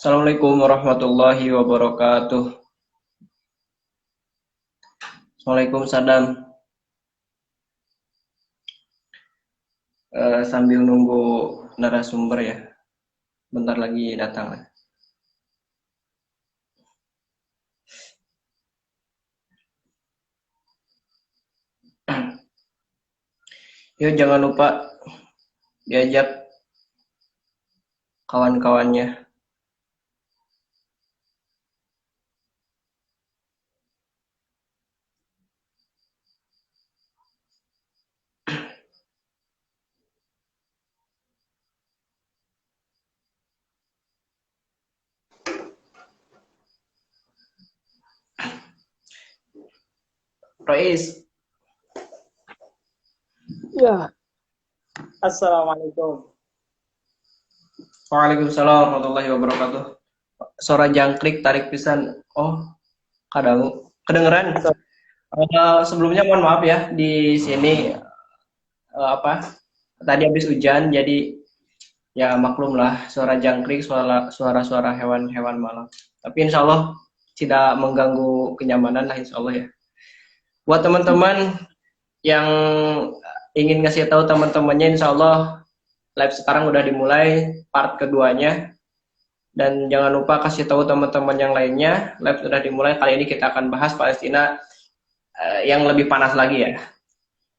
Assalamualaikum warahmatullahi wabarakatuh. Assalamualaikum Sadam. Sambil nunggu narasumber ya, bentar lagi datang. Yuk jangan lupa diajak kawan-kawannya. Rais. Ya, Assalamualaikum. Waalaikumsalam warahmatullahi wabarakatuh. Suara jangkrik tarik pisan. Oh, kadang kedengeran. Sebelumnya mohon maaf ya di sini tadi habis hujan jadi ya maklum lah suara jangkrik, suara-suara hewan-hewan malam. Tapi insya Allah tidak mengganggu kenyamanan lah insya Allah ya. Buat teman-teman yang ingin ngasih tahu teman-temannya, insya Allah live sekarang udah dimulai part keduanya. Dan jangan lupa kasih tahu teman-teman yang lainnya, live sudah dimulai. Kali ini kita akan bahas Palestina yang lebih panas lagi ya.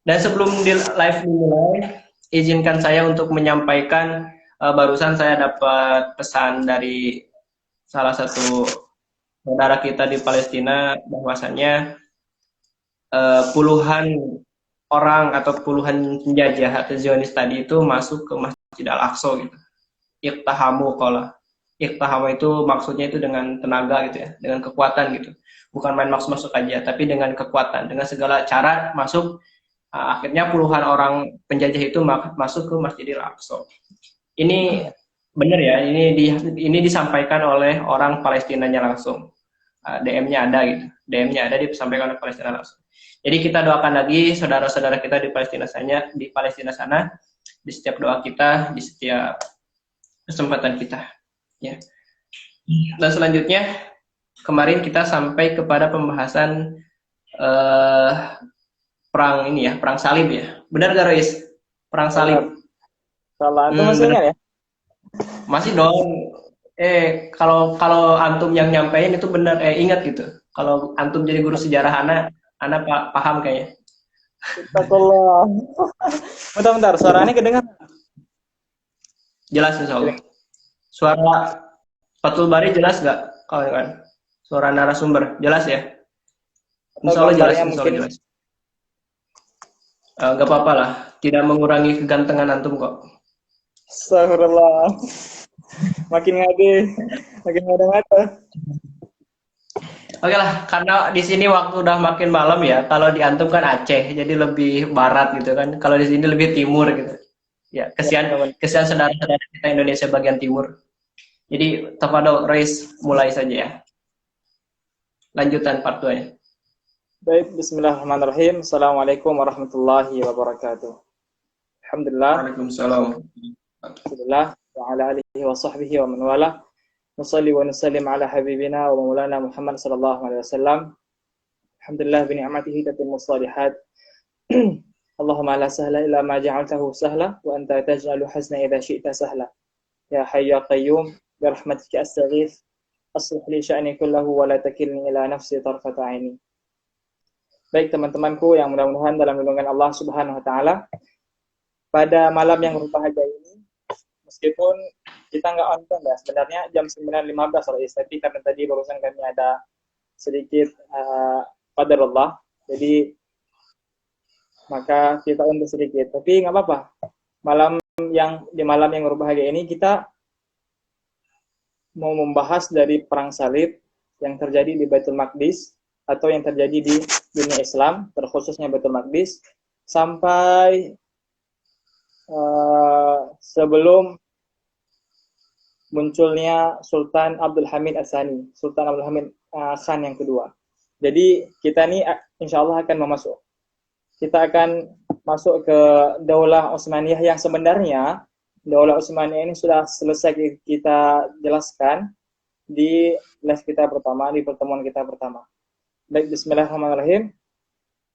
Dan sebelum live dimulai, izinkan saya untuk menyampaikan barusan saya dapat pesan dari salah satu saudara kita di Palestina bahwasannya puluhan orang atau puluhan penjajah atau Zionis tadi itu masuk ke Masjid Al-Aqsa gitu. Iqtahamu qala. Iqtahamu itu maksudnya itu dengan tenaga gitu ya, dengan kekuatan gitu. Bukan main masuk-masuk aja, tapi dengan kekuatan, dengan segala cara masuk. Akhirnya puluhan orang penjajah itu masuk ke Masjidil Aqsa. Ini benar ya, ini disampaikan oleh orang Palestinanya langsung. DM-nya ada gitu. DM-nya ada disampaikan oleh Palestina langsung. Jadi kita doakan lagi saudara-saudara kita di Palestina sana, di setiap doa kita, di setiap kesempatan kita. Ya. Dan selanjutnya kemarin kita sampai kepada pembahasan perang ini ya, perang salib ya. Benar gak Rois? Perang salib. Kalau antum masih ingat ya? Masih dong. Kalau antum yang nyampein itu benar ingat gitu. Kalau antum jadi guru sejarah anak paham kayaknya. Astagfirullah. Bentar, suaranya kedengar. Jelas insya Allah. Suara Fathul Bari jelas gak kawan-kawan? Suara narasumber jelas ya? Insya Allah jelas, insya Allah jelas. Gak apa-apa lah, tidak mengurangi kegantengan antum kok. Astagfirullah. Makin ngada-ngada. Oke lah, karena di sini waktu udah makin malam ya. Kalau di antum kan Aceh, jadi lebih barat gitu kan. Kalau di sini lebih timur gitu. Ya, kesian saudara-saudara kita Indonesia bagian timur. Jadi, tafadhol Reis, mulai saja ya. Lanjutan part 2-nya. Baik, bismillahirrahmanirrahim. Assalamualaikum warahmatullahi wabarakatuh. Alhamdulillah. Waalaikumsalam. Alhamdulillah. Wa ala alihi wa sahbihi wa man wala. Nusalli wa nusallim ala habibina wa maulana Muhammad sallallahu alaihi wasallam. Alhamdulillah bi ni'matihi tatimmu shalihat. Allahumma la sahla illa ma ja'altahu sahla wa anta taj'alu hazna idza syi'ta sahla. Ya hayyu ya qayyum bi rahmatika astaghits. Aslih li sya'ni kullahu wa la takilni ila nafsi tarfata 'aini. Baik teman-temanku yang mudah-mudahan dalam lindungan Allah Subhanahu wa taala, pada malam yang berbahagia ini, meskipun kita nggak on time ya, sebenarnya jam 9.15 tapi karena tadi barusan kami ada sedikit qadarullah, jadi maka kita undur sedikit. Tapi nggak apa-apa. Di malam yang berbahagia ini kita mau membahas dari perang salib yang terjadi di Baitul Maqdis atau yang terjadi di dunia Islam, terkhususnya Baitul Maqdis, sampai sebelum munculnya Sultan Abdul Hamid Ats-Tsani, Sultan Abdul Hamid Khan yang kedua. Jadi kita ini insya Allah kita akan masuk ke Daulah Utsmaniyah yang sebenarnya Daulah Utsmaniyah ini sudah selesai kita jelaskan di les kita pertama, di pertemuan kita pertama. Baik, bismillahirrahmanirrahim.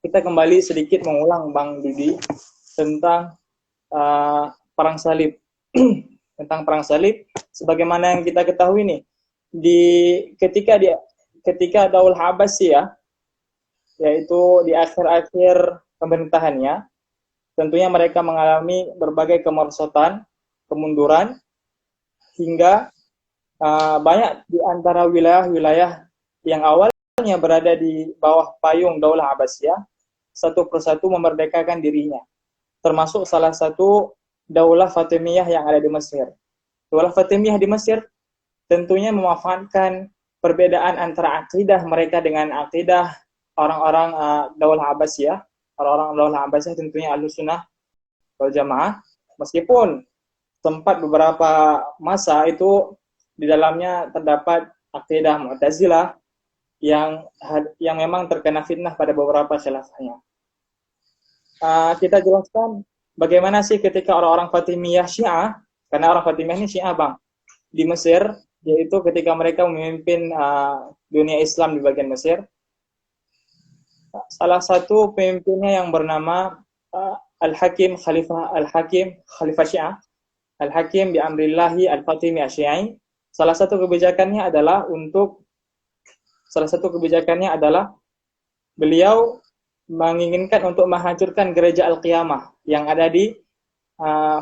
Kita kembali sedikit mengulang Bang Didi tentang perang salib. Tentang perang salib, sebagaimana yang kita ketahui nih, ketika Daulah Abbasiyah, yaitu di akhir-akhir pemerintahannya, tentunya mereka mengalami berbagai kemerosotan, kemunduran, hingga banyak di antara wilayah-wilayah yang awalnya berada di bawah payung Daulah Abbasiyah, satu persatu memerdekakan dirinya. Termasuk salah satu Daulah Fatimiyah yang ada di Mesir. Daulah Fatimiyah di Mesir tentunya memanfaatkan perbedaan antara akidah mereka dengan akidah orang-orang Daulah Abbasiyah. Orang-orang Daulah Abbasiyah tentunya Ahlussunnah wal Jamaah. Meskipun sempat beberapa masa itu di dalamnya terdapat akidah Mu'tazilah yang memang terkena fitnah pada beberapa khilafahnya. Kita jelaskan bagaimana sih ketika orang-orang Fatimiyah Syiah, karena orang Fatimiyah ini Syiah Bang, di Mesir, yaitu ketika mereka memimpin dunia Islam di bagian Mesir, salah satu pemimpinnya yang bernama Al-Hakim Khalifah Syiah, Al-Hakim bi Amrillahi Al-Fatimi Asy-Syiai, salah satu kebijakannya adalah beliau menginginkan untuk menghancurkan gereja Al-Qiyamah yang ada di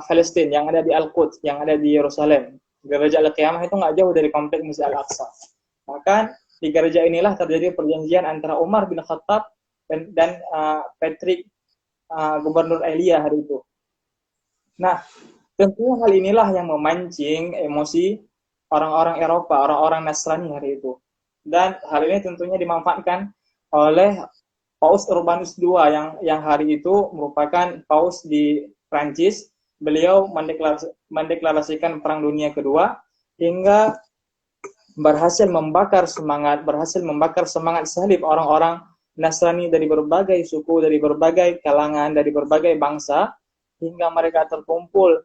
Palestina, yang ada di Al-Quds, yang ada di Yerusalem. Gereja Al-Qiyamah itu nggak jauh dari kompleks Masjid Al-Aqsa. Bahkan di gereja inilah terjadi perjanjian antara Umar bin Khattab dan Patrick, Gubernur Elia hari itu. Nah, tentunya hal inilah yang memancing emosi orang-orang Eropa, orang-orang Nasrani hari itu. Dan hal ini tentunya dimanfaatkan oleh Paus Urbanus II yang hari itu merupakan paus di Prancis. Beliau mendeklarasikan Perang Dunia Kedua hingga berhasil membakar semangat salib orang-orang Nasrani dari berbagai suku, dari berbagai kalangan, dari berbagai bangsa, hingga mereka terkumpul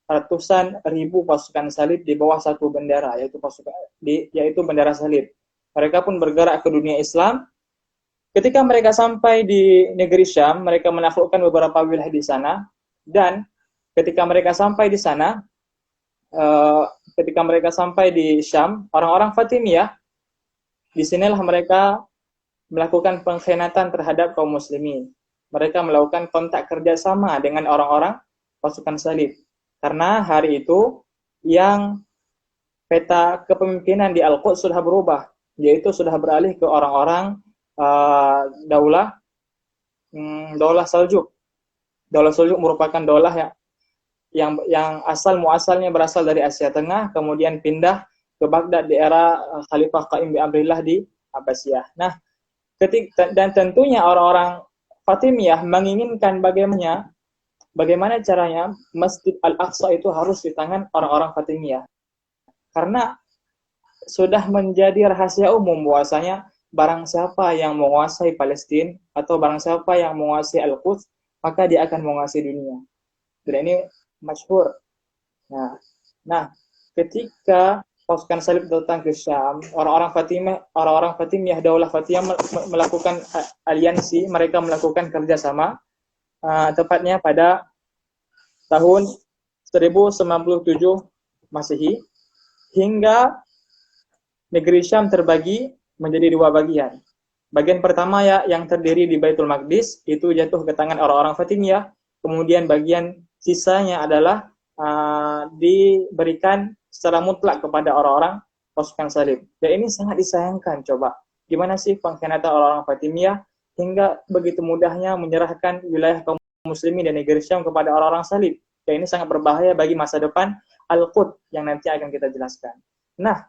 ratusan ribu pasukan salib di bawah satu bendera, yaitu bendera salib. Mereka pun bergerak ke dunia Islam. Ketika mereka sampai di negeri Syam, mereka menaklukkan beberapa wilayah di sana, dan ketika mereka sampai di sana, ketika mereka sampai di Syam, orang-orang Fatimiyah, disinilah mereka melakukan pengkhianatan terhadap kaum muslimin. Mereka melakukan kontak kerjasama dengan orang-orang pasukan salib. Karena hari itu yang peta kepemimpinan di Al-Quds sudah berubah, yaitu sudah beralih ke orang-orang Daulah Saljuk. Daulah Saljuk merupakan daulah yang asal muasalnya berasal dari Asia Tengah, kemudian pindah ke Baghdad di era Khalifah Qaim bi Amrillah di Abbasiyah. Nah, dan tentunya orang-orang Fatimiyah menginginkan bagaimana caranya Masjid Al-Aqsa itu harus di tangan orang-orang Fatimiyah. Karena sudah menjadi rahasia umum bahwasanya barang siapa yang menguasai Palestina atau barang siapa yang menguasai Al-Quds, maka dia akan menguasai dunia. Dan ini masyhur. Nah, ketika pasukan salib datang ke Syam, orang-orang Fatimiyah, Daulah Fatimiyah melakukan aliansi, mereka melakukan kerjasama, tepatnya pada tahun 1097 Masehi, hingga negeri Syam terbagi menjadi dua bagian. Bagian pertama yang terdiri di Baitul Maqdis itu jatuh ke tangan orang-orang Fatimiyah, kemudian bagian sisanya adalah diberikan secara mutlak kepada orang-orang pasukan salib. Dan ini sangat disayangkan. Coba, gimana sih pengkhianatan orang-orang Fatimiyah hingga begitu mudahnya menyerahkan wilayah kaum muslimin dan negeri Syam kepada orang-orang salib. Dan ini sangat berbahaya bagi masa depan Al-Quds yang nanti akan kita jelaskan. Nah,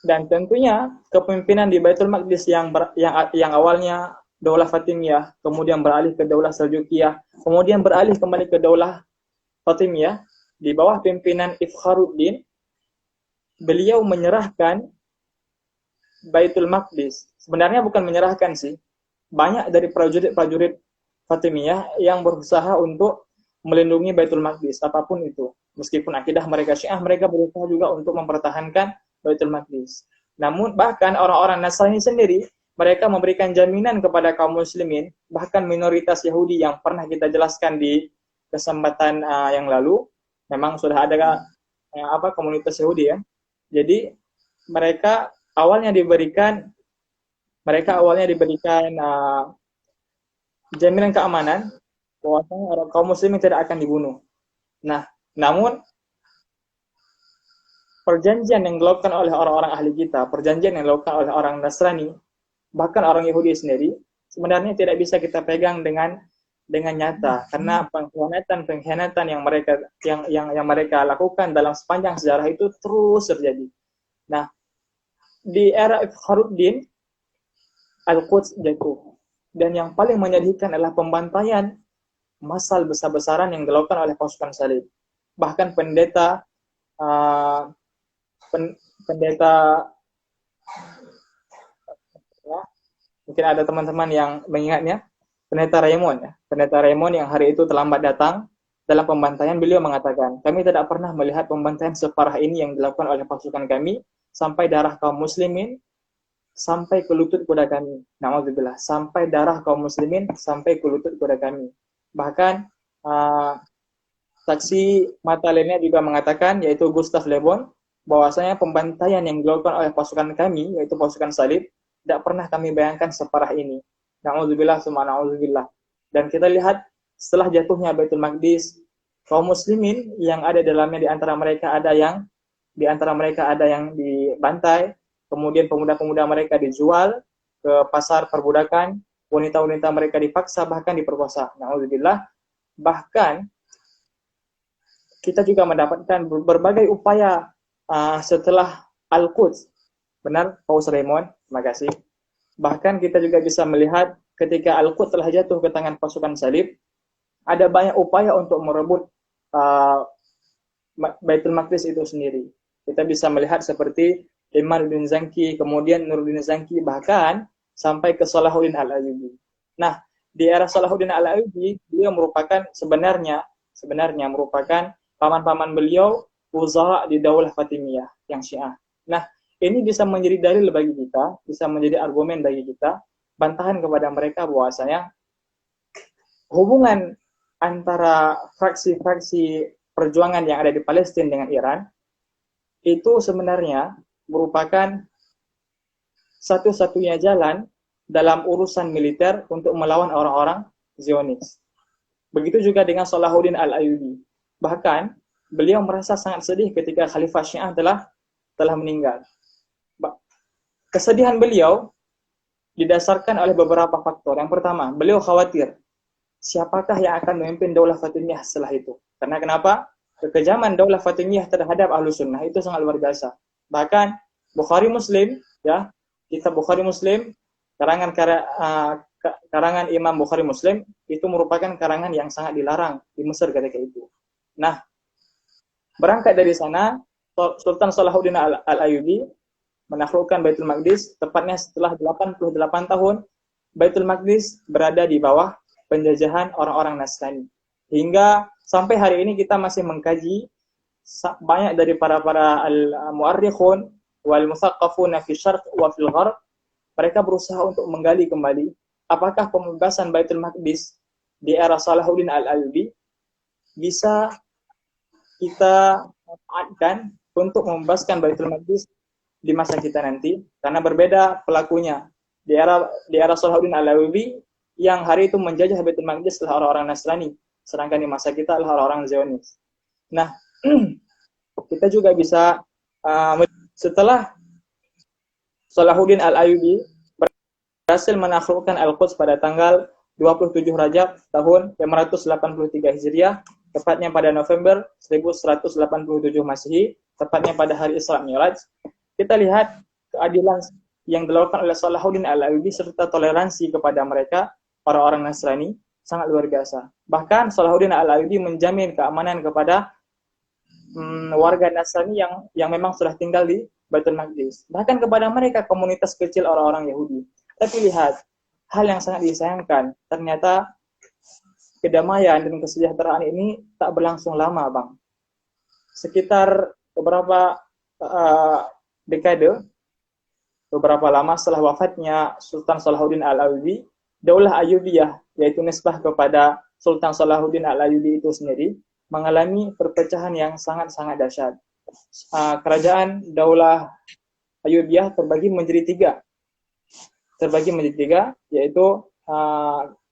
dan tentunya kepemimpinan di Baitul Maqdis yang awalnya Daulah Fatimiyah, kemudian beralih ke Daulah Seljukiyah, kemudian beralih kembali ke Daulah Fatimiyah di bawah pimpinan Ifkharuddin. Beliau menyerahkan Baitul Maqdis. Sebenarnya bukan menyerahkan sih. Banyak dari prajurit Fatimiyah yang berusaha untuk melindungi Baitul Maqdis apapun itu. Meskipun akidah mereka Syiah, mereka berusaha juga untuk mempertahankan Baitul Maqdis. Namun bahkan orang-orang Nasrani sendiri, mereka memberikan jaminan kepada kaum muslimin, bahkan minoritas Yahudi yang pernah kita jelaskan di kesempatan yang lalu, memang sudah ada komunitas Yahudi ya. Jadi mereka awalnya diberikan jaminan keamanan bahwasanya orang kaum muslimin tidak akan dibunuh. Nah, namun perjanjian yang dilakukan oleh orang-orang ahli kita, perjanjian yang dilakukan oleh orang Nasrani, bahkan orang Yahudi sendiri, sebenarnya tidak bisa kita pegang dengan nyata, karena pengkhianatan yang mereka lakukan dalam sepanjang sejarah itu terus terjadi. Nah, di era Ikharuddin, Al-Quds jatuh, dan yang paling menyedihkan adalah pembantaian massal besar-besaran yang dilakukan oleh pasukan salib. Bahkan pendeta mungkin ada teman-teman yang mengingatnya, Pendeta Raymond yang hari itu terlambat datang. Dalam pembantaian beliau mengatakan, kami tidak pernah melihat pembantaian separah ini yang dilakukan oleh pasukan kami, sampai darah kaum muslimin sampai ke lutut kuda kami. Na'udzubillah, sampai darah kaum muslimin sampai ke lutut kuda kami. Bahkan saksi mata lainnya juga mengatakan, yaitu Gustav Le Bon, bahwasanya pembantaian yang dilakukan oleh pasukan kami, yaitu pasukan salib, tidak pernah kami bayangkan separah ini. Na'udzubillah, summa na'udzubillah. Dan kita lihat setelah jatuhnya Baitul Maqdis, kaum muslimin yang ada dalamnya di antara mereka ada yang dibantai, kemudian pemuda-pemuda mereka dijual ke pasar perbudakan, wanita-wanita mereka dipaksa bahkan diperkosa. Na'udzubillah. Bahkan kita juga mendapatkan berbagai upaya setelah Al-Quds. Benar, Paus Raymond, terima kasih. Bahkan kita juga bisa melihat ketika Al-Quds telah jatuh ke tangan pasukan salib, ada banyak upaya untuk merebut Baitul Maqdis itu sendiri. Kita bisa melihat seperti Imaduddin Zanki, kemudian Nuruddin Zanki, bahkan sampai ke Salahuddin Al-Ayyubi. Nah, di era Salahuddin Al-Ayyubi, beliau merupakan sebenarnya merupakan paman-paman beliau wuzara di Daulah Fatimiyah yang Syiah. Nah, ini bisa menjadi dalil bagi kita, bisa menjadi argumen bagi kita, bantahan kepada mereka bahwasanya hubungan antara fraksi-fraksi perjuangan yang ada di Palestina dengan Iran itu sebenarnya merupakan satu-satunya jalan dalam urusan militer untuk melawan orang-orang Zionis. Begitu juga dengan Salahuddin Al-Ayyubi. Bahkan beliau merasa sangat sedih ketika Khalifah Syiah telah meninggal. Kesedihan beliau didasarkan oleh beberapa faktor. Yang pertama, beliau khawatir siapakah yang akan memimpin Daulah Fatimiyah setelah itu. Karena kenapa? Kekejaman Daulah Fatimiyah terhadap Ahlus Sunnah itu sangat luar biasa. Bahkan Bukhari Muslim, ya, kitab Bukhari Muslim, karangan Imam Bukhari Muslim itu merupakan karangan yang sangat dilarang di Mesir ketika itu. Nah, berangkat dari sana, Sultan Salahuddin Al-Ayyubi menaklukkan Baitul Maqdis, tepatnya setelah 88 tahun, Baitul Maqdis berada di bawah penjajahan orang-orang Nasrani. Hingga sampai hari ini kita masih mengkaji banyak dari para al-mu'arrikhun wal musaqqafuna fi syarq wa fil gharb, mereka berusaha untuk menggali kembali apakah pembebasan Baitul Maqdis di era Salahuddin Al-Ayyubi bisa kita manfaatkan untuk membebaskan Baitul Maqdis di masa kita nanti, karena berbeda pelakunya. Di era Salahuddin Al-Ayyubi yang hari itu menjajah Baitul Maqdis adalah orang-orang Nasrani, sedangkan di masa kita adalah orang-orang Zionis. Nah, kita juga bisa setelah Salahuddin Al-Ayyubi berhasil menaklukkan Al-Quds pada tanggal 27 Rajab tahun 583 Hijriah, tepatnya pada November 1187 Masehi, tepatnya pada hari Isra Mi'raj. Kita lihat keadilan yang dilakukan oleh Salahuddin Al-Ayyubi serta toleransi kepada mereka, orang-orang Nasrani, sangat luar biasa. Bahkan Salahuddin Al-Ayyubi menjamin keamanan kepada warga Nasrani yang memang sudah tinggal di Baitul Maqdis. Bahkan kepada mereka, komunitas kecil orang-orang Yahudi. Tapi lihat, hal yang sangat disayangkan, ternyata kedamaian dan kesejahteraan ini tak berlangsung lama, Bang. Sekitar beberapa dekade, beberapa lama setelah wafatnya Sultan Salahuddin Al-Ayyubi, Daulah Ayyubiyah, yaitu nisbah kepada Sultan Salahuddin Al-Ayyubi itu sendiri, mengalami perpecahan yang sangat-sangat dahsyat. Kerajaan Daulah Ayyubiyah terbagi menjadi tiga, yaitu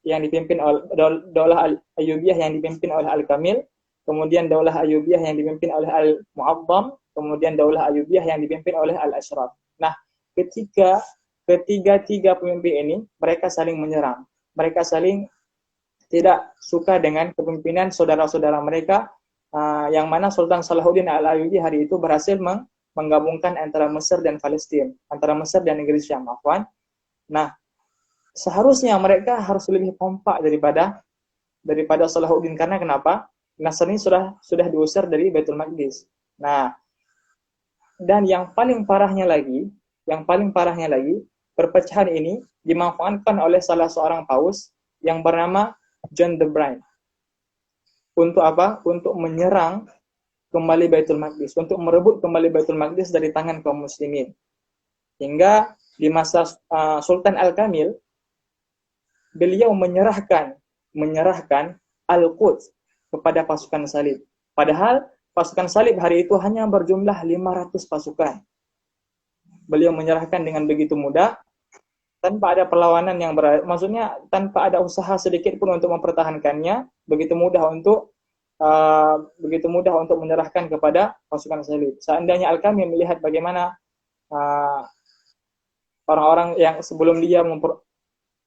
yang dipimpin oleh Daulah Ayyubiyah yang dipimpin oleh Al-Kamil, kemudian Daulah Ayyubiyah yang dipimpin oleh Al-Mu'azzam, kemudian Daulah Ayyubiyah yang dipimpin oleh Al-Ashraf. Nah, ketiga pemimpin ini, mereka saling menyerang. Mereka saling tidak suka dengan kepemimpinan saudara-saudara mereka, yang mana Sultan Salahuddin Al-Ayyubi hari itu berhasil menggabungkan antara Mesir dan Palestina, antara Mesir dan negeri Syam, afwan. Nah, seharusnya mereka harus lebih kompak daripada Salahuddin. Karena kenapa? Nasrani sudah diusir dari Baitul Maqdis. Nah, dan yang paling parahnya lagi, perpecahan ini dimanfaatkan oleh salah seorang paus yang bernama John the Blind. Untuk apa? Untuk menyerang kembali Baitul Maqdis, untuk merebut kembali Baitul Maqdis dari tangan kaum muslimin. Hingga di masa Sultan Al-Kamil, beliau menyerahkan Al-Quds kepada pasukan salib. Padahal pasukan salib hari itu hanya berjumlah 500 pasukan. Beliau menyerahkan dengan begitu mudah, tanpa ada perlawanan yang maksudnya tanpa ada usaha sedikit pun untuk mempertahankannya, begitu mudah untuk menyerahkan kepada pasukan salib. Seandainya Al-Kamil melihat bagaimana orang-orang yang sebelum dia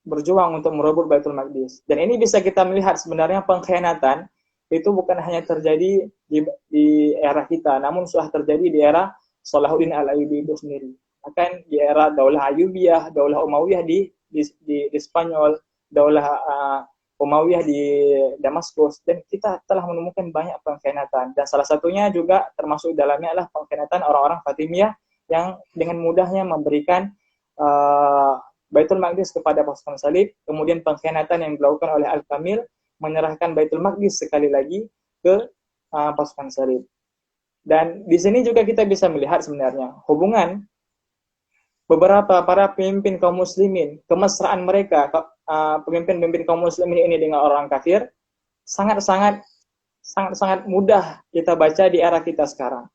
berjuang untuk merebut Baitul Maqdis. Dan ini bisa kita melihat sebenarnya pengkhianatan itu bukan hanya terjadi di era kita, namun sudah terjadi di era Salahuddin Al-Ayyubi itu sendiri. Bahkan di era Daulah Ayyubiyah, Daulah Umayyah di Spanyol, Daulah Umayyah di Damaskus, dan kita telah menemukan banyak pengkhianatan. Dan salah satunya juga termasuk dalamnya adalah pengkhianatan orang-orang Fatimiyah yang dengan mudahnya memberikan Baitul Maqdis kepada pasukan salib, kemudian pengkhianatan yang dilakukan oleh Al-Kamil menyerahkan Baitul Maqdis sekali lagi ke pasukan salib. Dan di sini juga kita bisa melihat sebenarnya hubungan beberapa para pemimpin kaum muslimin, kemesraan mereka, pemimpin-pemimpin kaum muslimin ini dengan orang kafir, sangat-sangat mudah kita baca di era kita sekarang.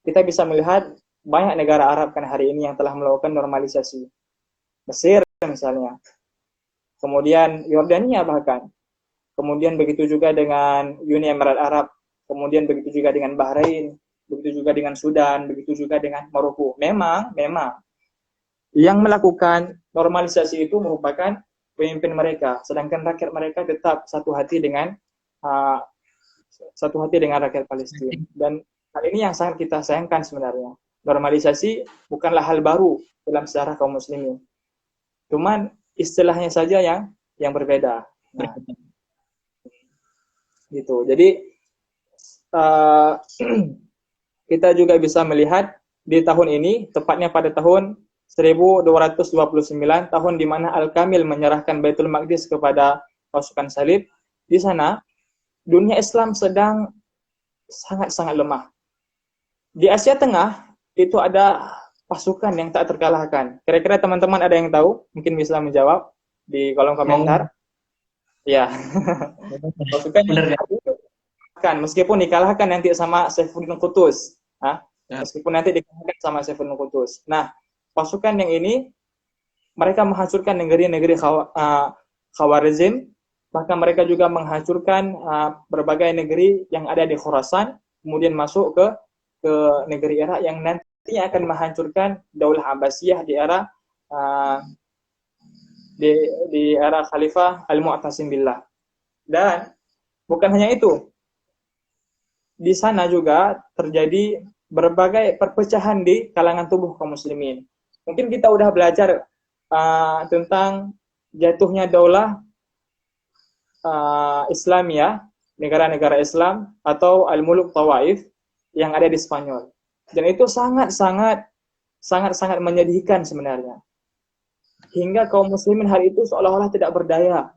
Kita bisa melihat banyak negara Arab kan hari ini yang telah melakukan normalisasi. Mesir misalnya, kemudian Yordania bahkan, kemudian begitu juga dengan Uni Emirat Arab, kemudian begitu juga dengan Bahrain, begitu juga dengan Sudan, begitu juga dengan Maroko. Memang yang melakukan normalisasi itu merupakan pemimpin mereka, sedangkan rakyat mereka tetap satu hati dengan rakyat Palestina. Dan hal ini yang sangat kita sayangkan sebenarnya. Normalisasi bukanlah hal baru dalam sejarah kaum muslimin. Cuman istilahnya saja yang berbeda. Nah, gitu. Jadi kita juga bisa melihat di tahun ini, tepatnya pada tahun 1229, tahun di mana Al-Kamil menyerahkan Baitul Maqdis kepada pasukan salib. Di sana dunia Islam sedang sangat-sangat lemah. Di Asia Tengah itu ada pasukan yang tak terkalahkan. Kira-kira teman-teman ada yang tahu? Mungkin bisa menjawab di kolom komentar. Ya. Pasukan yang kan meskipun dikalahkan nanti sama Saifuddin Qutuz. Meskipun nanti dikalahkan sama Saifuddin Qutuz. Nah, pasukan yang ini mereka menghancurkan negeri-negeri Khawarizm, bahkan mereka juga menghancurkan berbagai negeri yang ada di Khurasan, kemudian masuk ke negeri Irak yang nantinya akan menghancurkan Daulah Abbasiyah di era di era Khalifah Al-Mu'tasim Billah. Dan bukan hanya itu, di sana juga terjadi berbagai perpecahan di kalangan tubuh kaum muslimin. Mungkin kita udah belajar tentang jatuhnya daulah Islamiyah, negara-negara Islam atau Al-Muluk Tawaif yang ada di Spanyol. Dan itu sangat-sangat menyedihkan sebenarnya. Hingga kaum muslimin hari itu seolah-olah tidak berdaya.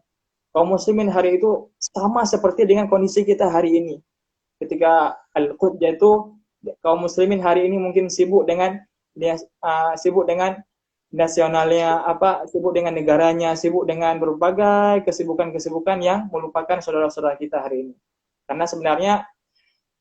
Kaum muslimin hari itu sama seperti dengan kondisi kita hari ini. Ketika Al-Quds jatuh, kaum muslimin hari ini mungkin sibuk dengan dia sibuk dengan nasionalnya, sibuk dengan negaranya, sibuk dengan berbagai kesibukan-kesibukan yang melupakan saudara-saudara kita hari ini. Karena sebenarnya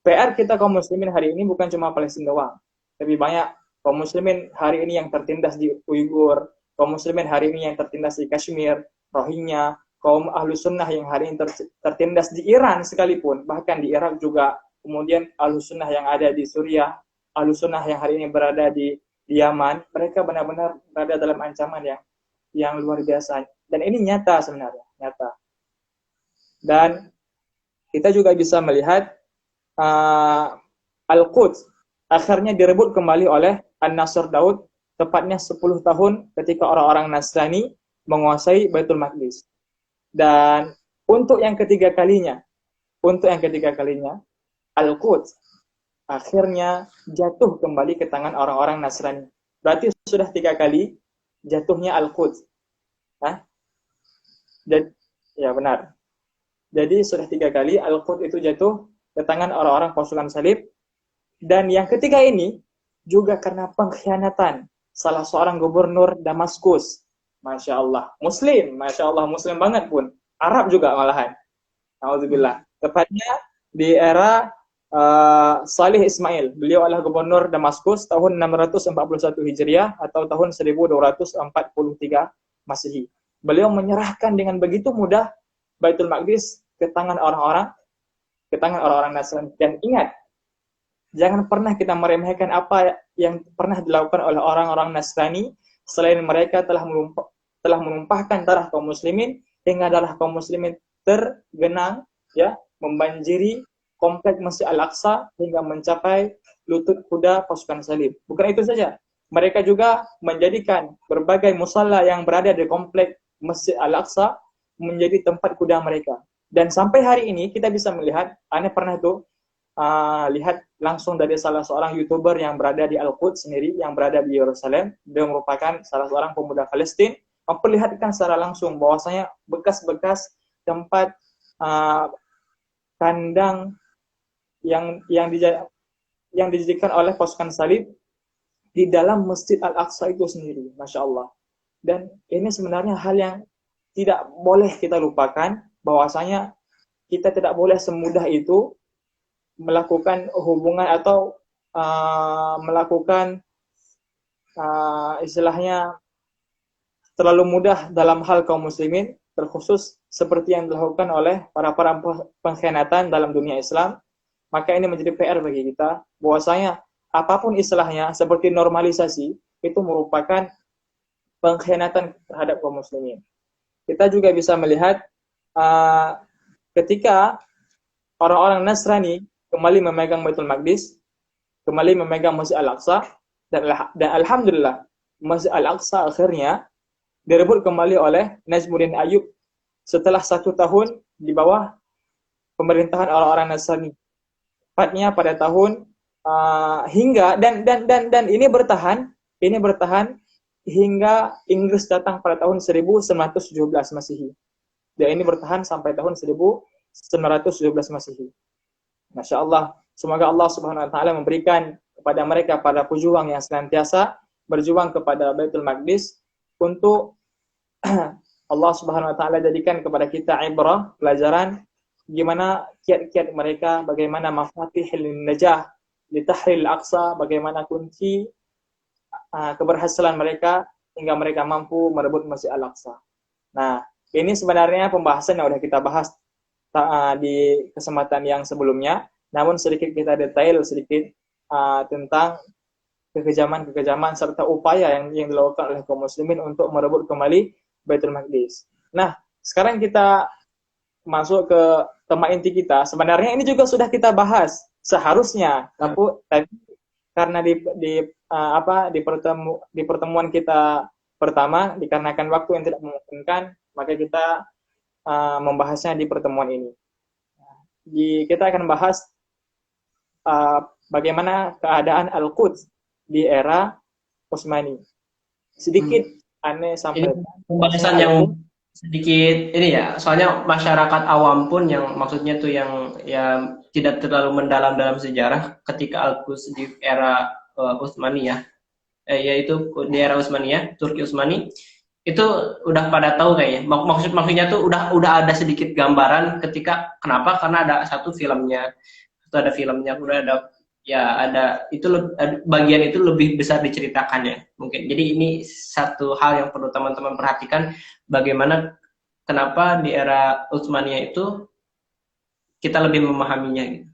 PR kita kaum muslimin hari ini bukan cuma Palestina doang. Lebih banyak kaum muslimin hari ini yang tertindas di Uighur, kaum muslimin hari ini yang tertindas di Kashmir, Rohingya, kaum ahlu sunnah yang hari ini tertindas di Iran sekalipun, bahkan di Irak juga, kemudian ahlu sunnah yang ada di Suriah, ahlu sunnah yang hari ini berada di Yaman, mereka benar-benar berada dalam ancaman yang luar biasa. Dan ini nyata sebenarnya, nyata. Dan kita juga bisa melihat Al-Quds akhirnya direbut kembali oleh An-Nasr Daud, tepatnya 10 tahun ketika orang-orang Nasrani menguasai Baitul Maqdis. Dan untuk yang ketiga kalinya, Al-Quds akhirnya jatuh kembali ke tangan orang-orang Nasrani. Berarti sudah 3 kali jatuhnya Al-Quds. Ya benar. Jadi sudah 3 kali Al-Quds itu jatuh ke tangan orang-orang pasukan salib. Dan yang ketiga ini juga karena pengkhianatan salah seorang gubernur Damaskus. Masya Allah. Muslim. Masya Allah. Muslim banget pun. Arab juga malahan. Alhamdulillah. Tepatnya di era Salih Ismail. Beliau adalah gubernur Damaskus tahun 641 Hijriah atau tahun 1243 Masehi. Beliau menyerahkan dengan begitu mudah Baitul Maqdis ke tangan orang-orang Nasrani. Dan ingat, jangan pernah kita meremehkan apa yang pernah dilakukan oleh orang-orang Nasrani selain mereka telah menumpahkan darah kaum muslimin hingga darah kaum muslimin tergenang, ya, membanjiri kompleks Masjid Al-Aqsa hingga mencapai lutut kuda pasukan salib. Bukan itu saja, mereka juga menjadikan berbagai musalla yang berada di kompleks Masjid Al-Aqsa menjadi tempat kuda mereka. Dan sampai hari ini kita bisa melihat, Anda pernah tuh lihat langsung dari salah seorang YouTuber yang berada di Al-Quds sendiri, yang berada di Yerusalem. Dia merupakan salah seorang pemuda Palestina, memperlihatkan secara langsung bahwasanya bekas-bekas tempat kandang yang dijadikan oleh pasukan salib di dalam Masjid Al-Aqsa itu sendiri. Masya Allah. Dan ini sebenarnya hal yang tidak boleh kita lupakan, bahwasanya kita tidak boleh semudah itu melakukan hubungan atau melakukan istilahnya terlalu mudah dalam hal kaum muslimin, terkhusus seperti yang dilakukan oleh para pengkhianatan dalam dunia Islam. Maka ini menjadi PR bagi kita, bahwasanya apapun istilahnya seperti normalisasi itu merupakan pengkhianatan terhadap kaum muslimin. Kita juga bisa melihat ketika orang-orang Nasrani kembali memegang Baitul Maqdis, kembali memegang Masjid Al-Aqsa, dan alhamdulillah Masjid Al-Aqsa akhirnya direbut kembali oleh Najmuddin Ayyub setelah 1 tahun di bawah pemerintahan orang-orang Nasrani. Tepatnya pada tahun hingga dan ini bertahan hingga Inggris datang pada tahun 1917 Masehi. Dan ini bertahan sampai tahun 1917 Masehi. Masya Allah, semoga Allah Subhanahu Wa Taala memberikan kepada mereka para pejuang yang senantiasa berjuang kepada Baitul Maqdis untuk Allah Subhanahu Wa Taala jadikan kepada kita ibrah, pelajaran gimana kiat-kiat mereka, bagaimana mafatihul najah li tahril Aqsa, bagaimana kunci keberhasilan mereka hingga mereka mampu merebut Masjid Al-Aqsa. Nah, ini sebenarnya pembahasan yang sudah kita bahas di kesempatan yang sebelumnya, namun sedikit kita detail sedikit tentang kekejaman serta upaya yang dilakukan oleh kaum muslimin untuk merebut kembali Baitul Maqdis. Nah, sekarang kita masuk ke tema inti kita. Sebenarnya ini juga sudah kita bahas seharusnya, tapi karena di pertemuan kita pertama dikarenakan waktu yang tidak memungkinkan, maka kita membahasnya di pertemuan ini. Kita akan bahas bagaimana keadaan Al-Quds di era Utsmani. Sedikit aneh sampai pembahasan yang sedikit ini ya, soalnya masyarakat awam pun yang maksudnya tuh yang tidak terlalu mendalam dalam sejarah ketika Al-Quds di era Utsmani ya. yaitu di era Utsmaniyah, Turki Utsmani, itu udah pada tahu kayaknya. Maksudnya tuh udah ada sedikit gambaran ketika kenapa, karena ada satu filmnya, itu ada filmnya, udah ada, ya ada itu bagian itu lebih besar diceritakannya mungkin. Jadi ini satu hal yang perlu teman-teman perhatikan, bagaimana kenapa di era Utsmaniyah itu kita lebih memahaminya gitu.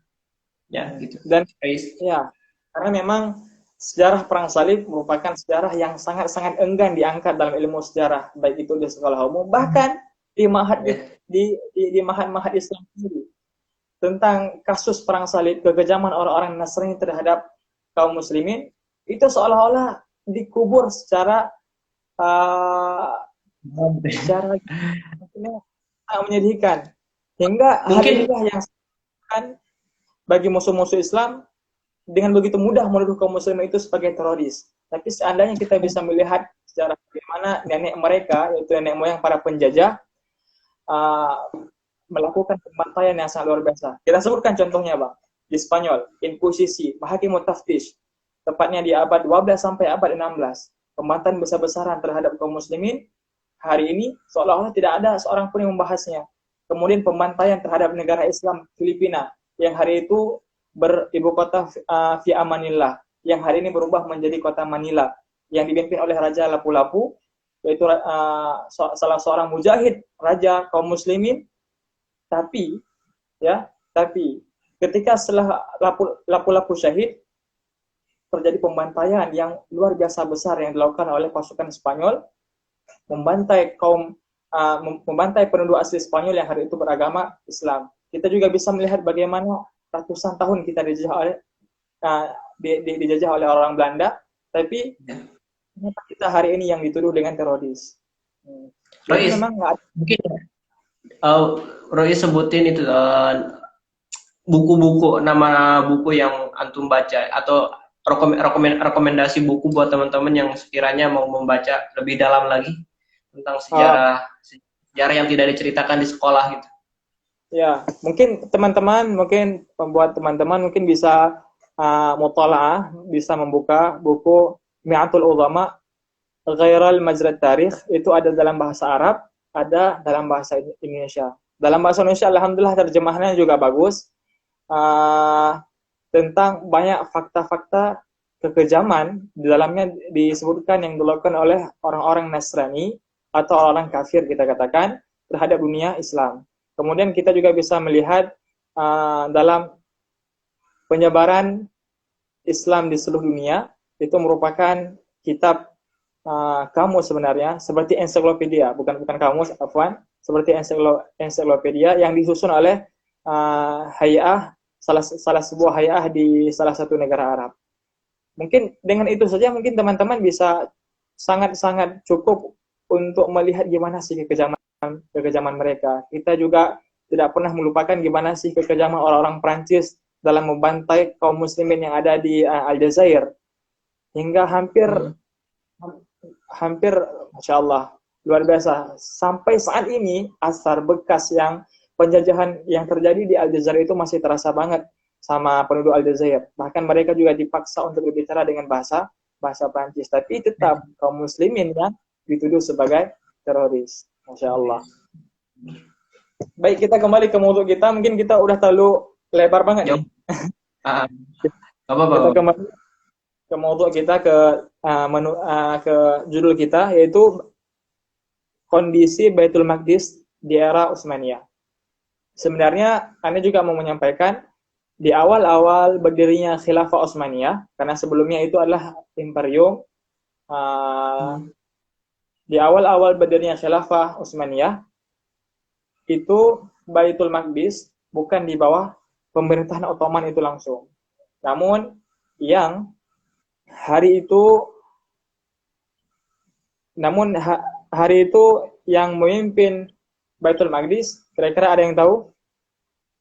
Ya, gitu. Dan Guys. ya, karena memang sejarah perang salib merupakan sejarah yang sangat-sangat enggan diangkat dalam ilmu sejarah, baik itu di sekolah umum, bahkan di mahad di mahad-mahad Islam sendiri. Tentang kasus perang salib, kekejaman orang-orang Nasrani terhadap kaum muslimin, itu seolah-olah dikubur secara secara sangat menyedihkan. Hingga hal Mungkin inilah yang bagi musuh-musuh Islam dengan begitu mudah menuduh kaum muslimin itu sebagai teroris. Tapi seandainya kita bisa melihat secara bagaimana nenek mereka, yaitu nenek moyang para penjajah, melakukan pembantaian yang sangat luar biasa. Kita sebutkan contohnya, Bang. Di Spanyol, Inkuisisi, Mahakimu Taftish, tepatnya di abad 12 sampai abad 16. Pembantaian besar-besaran terhadap kaum muslimin, hari ini seolah-olah tidak ada seorang pun yang membahasnya. Kemudian pembantaian terhadap negara Islam Filipina, yang hari itu beribu kota via Manila, yang hari ini berubah menjadi kota Manila, yang dipimpin oleh Raja Lapu-Lapu, yaitu salah seorang mujahid raja kaum muslimin. Tapi ketika setelah Lapu-Lapu syahid, terjadi pembantaian yang luar biasa besar yang dilakukan oleh pasukan Spanyol, membantai penduduk asli Spanyol yang hari itu beragama Islam. Kita juga bisa melihat bagaimana ratusan tahun kita dijajah oleh orang Belanda, tapi kita hari ini yang dituduh dengan teroris. Rois, memang nggak ada. Mungkin Rois sebutin itu buku-buku, nama buku yang antum baca, atau rekomendasi buku buat teman-teman yang sekiranya mau membaca lebih dalam lagi tentang sejarah yang tidak diceritakan di sekolah gitu. Ya, mungkin pembuat teman-teman mungkin bisa mutalaah, bisa membuka buku Mi'atul Ulama Ghairal Majrad Tarikh, itu ada dalam bahasa Arab, ada dalam bahasa Indonesia. Dalam bahasa Indonesia alhamdulillah terjemahannya juga bagus. Tentang banyak fakta-fakta kekejaman di dalamnya disebutkan yang dilakukan oleh orang-orang Nasrani atau orang kafir, kita katakan, terhadap dunia Islam. Kemudian kita juga bisa melihat dalam penyebaran Islam di seluruh dunia, itu merupakan kitab kamus sebenarnya, seperti ensiklopedia, bukan kamus, afwan, seperti ensiklopedia yang disusun oleh hay'ah, salah sebuah hay'ah di salah satu negara Arab. Mungkin dengan itu saja mungkin teman-teman bisa sangat-sangat cukup untuk melihat gimana sih kekejaman mereka. Kita juga tidak pernah melupakan gimana sih kekejaman orang-orang Prancis dalam membantai kaum muslimin yang ada di Aljazair. Hingga hampir Masya Allah, luar biasa. Sampai saat ini, asar bekas yang penjajahan yang terjadi di Aljazair itu masih terasa banget sama penduduk Aljazair. Bahkan mereka juga dipaksa untuk berbicara dengan bahasa Prancis. Tapi tetap kaum muslimin yang dituduh sebagai teroris. Masya Allah. Baik, kita kembali ke maudu kita. Mungkin kita udah terlalu lebar banget nih. Kita kembali ke maudu kita, ke judul kita, yaitu kondisi Baitul Maqdis di era Utsmaniyah. Sebenarnya Anda juga mau menyampaikan di awal-awal berdirinya Khilafah Utsmaniyah, karena sebelumnya itu adalah imperium. Di awal-awal berdirinya Khilafah Utsmaniyah, itu Baitul Maqdis bukan di bawah pemerintahan Ottoman itu langsung. Namun yang hari itu yang memimpin Baitul Maqdis, kira-kira ada yang tahu?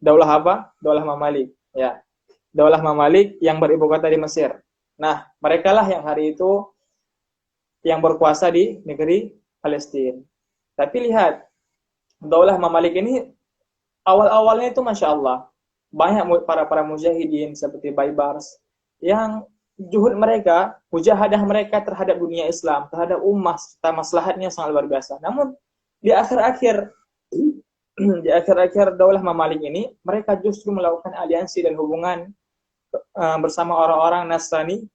Daulah apa? Daulah Mamalik. Ya, Daulah Mamalik yang beribu kota di Mesir. Nah, merekalah yang hari itu yang berkuasa di negeri Palestina. Tapi lihat, Daulah Mamalik ini awal-awalnya itu Masya Allah, banyak para mujahidin seperti Baibars yang juhud mereka, mujahadah mereka terhadap dunia Islam, terhadap ummah, serta maslahatnya sangat luar biasa. Namun di akhir-akhir di akhir-akhir Daulah Mamalik ini, mereka justru melakukan aliansi dan hubungan bersama orang-orang Nasrani,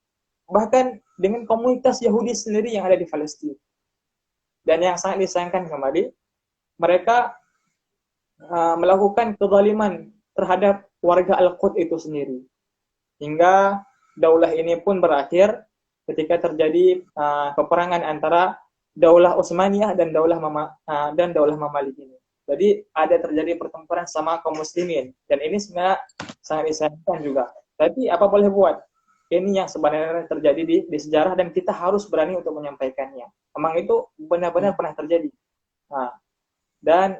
bahkan dengan komunitas Yahudi sendiri yang ada di Palestina. Dan yang sangat disayangkan kembali, mereka melakukan kezaliman terhadap warga Al-Quds itu sendiri. Hingga daulah ini pun berakhir ketika terjadi peperangan antara Daulah Utsmaniyah dan Daulah Mamalik ini. Jadi ada terjadi pertempuran sama kaum muslimin, dan ini sebenarnya sangat disayangkan juga. Tapi apa boleh buat? Ini yang sebenarnya terjadi di sejarah, dan kita harus berani untuk menyampaikannya. Memang itu benar-benar pernah terjadi. Dan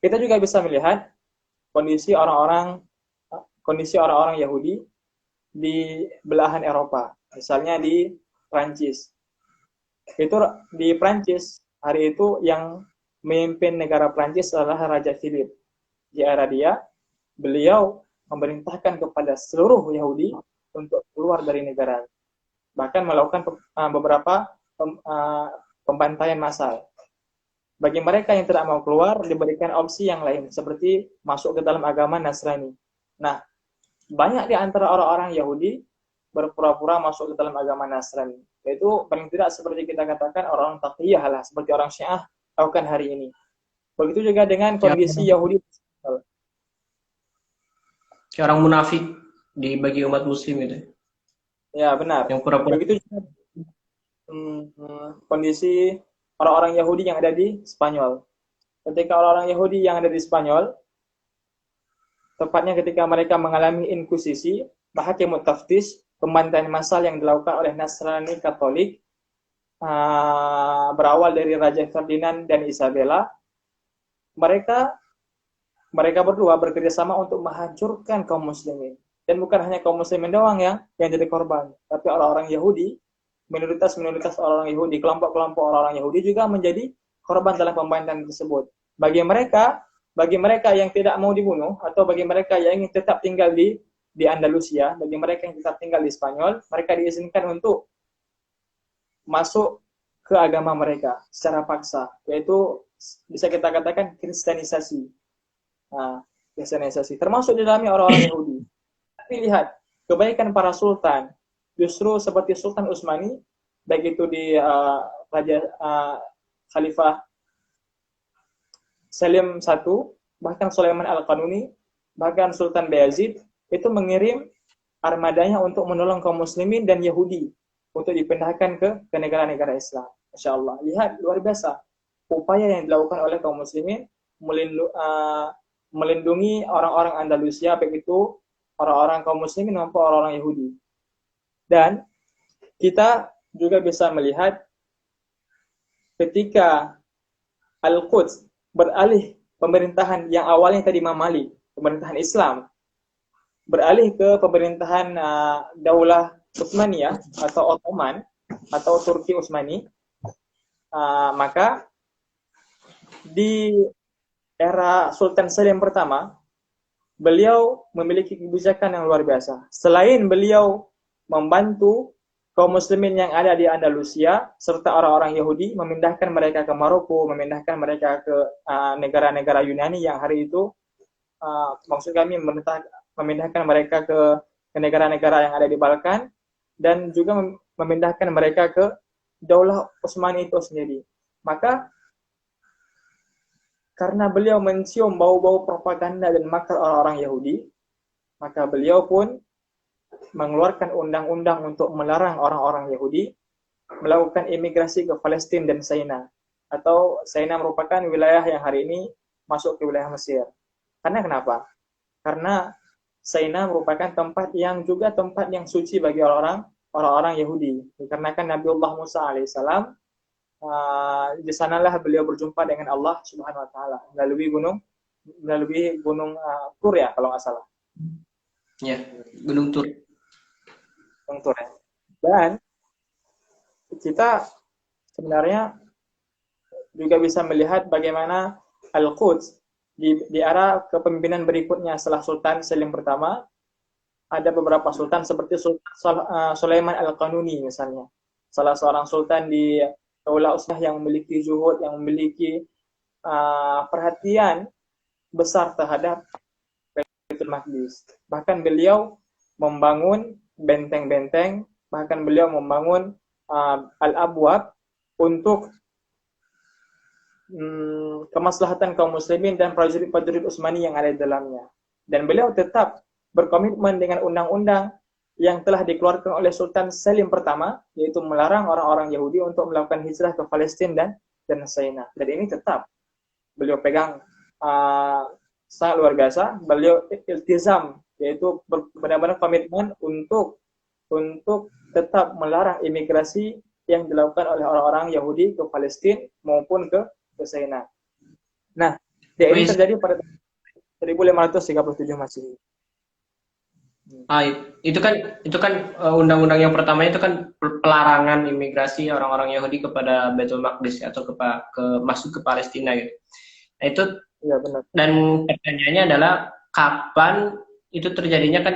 kita juga bisa melihat kondisi orang-orang Yahudi di belahan Eropa, misalnya di Prancis. Itu di Prancis hari itu yang memimpin negara Prancis adalah Raja Philip. Di era dia, beliau memerintahkan kepada seluruh Yahudi untuk keluar dari negara, bahkan melakukan beberapa pembantaian massal. Bagi mereka yang tidak mau keluar, diberikan opsi yang lain, seperti masuk ke dalam agama Nasrani. Nah, banyak di antara orang-orang Yahudi berpura-pura masuk ke dalam agama Nasrani. Yaitu paling tidak seperti kita katakan orang taqiyah lah, seperti orang Syiah lakukan hari ini. Begitu juga dengan kondisi Yahudi. Kayak orang munafik di bagi umat muslim itu. Ya, benar. Yang pura-pura. Begitu juga kondisi orang-orang Yahudi yang ada di Spanyol. Ketika orang-orang Yahudi yang ada di Spanyol, tepatnya ketika mereka mengalami inkuisisi, mahakimut taftish, pembantaian massal yang dilakukan oleh Nasrani Katolik, berawal dari Raja Ferdinand dan Isabella, mereka berdua bekerjasama untuk menghancurkan kaum muslimin. Dan bukan hanya kaum muslimin doang yang jadi korban, tapi orang-orang Yahudi, minoritas orang-orang Yahudi, kelompok-kelompok orang-orang Yahudi juga menjadi korban dalam pembantaian tersebut. Bagi mereka yang tidak mau dibunuh, atau bagi mereka yang ingin tetap tinggal di Andalusia, bagi mereka yang tetap tinggal di Spanyol, mereka diizinkan untuk masuk ke agama mereka secara paksa, yaitu bisa kita katakan kristenisasi. Kristenisasi, termasuk di dalamnya orang-orang Yahudi. Tapi lihat, kebaikan para sultan, justru seperti Sultan Utsmani, baik itu di Raja Khalifah Salim I, bahkan Sulaiman Al-Qanuni, bahkan Sultan Bayazid, itu mengirim armadanya untuk menolong kaum muslimin dan Yahudi untuk dipindahkan ke negara-negara Islam. Masya Allah. Lihat, luar biasa upaya yang dilakukan oleh kaum muslimin melindungi orang-orang Andalusia, baik itu orang-orang kaum muslimin maupun orang-orang Yahudi. Dan kita juga bisa melihat ketika Al-Quds beralih pemerintahan yang awalnya tadi Mamalik, pemerintahan Islam, beralih ke pemerintahan Daulah Utsmaniyah atau Ottoman atau Turki Utsmani, maka di era Sultan Salim pertama, beliau memiliki kebijakan yang luar biasa. Selain beliau membantu kaum muslimin yang ada di Andalusia serta orang-orang Yahudi, memindahkan mereka ke Maroko, memindahkan mereka ke negara-negara Yunani yang hari itu maksud kami memindahkan mereka ke negara-negara yang ada di Balkan, dan juga memindahkan mereka ke Daulah Utsmani itu sendiri. Maka karena beliau mencium bau-bau propaganda dan makar orang-orang Yahudi, maka beliau pun mengeluarkan undang-undang untuk melarang orang-orang Yahudi melakukan imigrasi ke Palestina dan Saina. Atau Saina merupakan wilayah yang hari ini masuk ke wilayah Mesir. Karena kenapa? Karena Saina merupakan tempat yang suci bagi orang-orang Yahudi. Dikarenakan Nabiullah Musa alaihissalam di sanalah beliau berjumpa dengan Allah Subhanahu wa taala melalui gunung Tur ya kalau nggak salah. Ya, Gunung Tur. Gunung Tur ya. Dan kita sebenarnya juga bisa melihat bagaimana Al-Quds di era kepemimpinan berikutnya setelah Sultan Salim pertama, ada beberapa sultan seperti Sulaiman Al-Qanuni misalnya. Salah seorang sultan di Daulah Utsmaniyah yang memiliki zuhud, yang memiliki perhatian besar terhadap Baitul Maqdis. Bahkan beliau membangun benteng-benteng, bahkan beliau membangun al-abwab untuk kemaslahatan kaum muslimin dan prajurit-prajurit Utsmani yang ada di dalamnya. Dan beliau tetap berkomitmen dengan undang-undang yang telah dikeluarkan oleh Sultan Salim pertama, yaitu melarang orang-orang Yahudi untuk melakukan hijrah ke Palestina dan Saina. Dan ini tetap beliau pegang sangat luar biasa. Beliau iltizam, yaitu benar-benar komitmen untuk tetap melarang imigrasi yang dilakukan oleh orang-orang Yahudi ke Palestina maupun ke Saina. Nah, ini terjadi pada 1537 Masehi. Itu kan undang-undang yang pertama itu kan pelarangan imigrasi orang-orang Yahudi kepada Baitul Maqdis atau masuk ke Palestina gitu. Nah, itu ya, benar. Dan pertanyaannya adalah kapan itu terjadinya, kan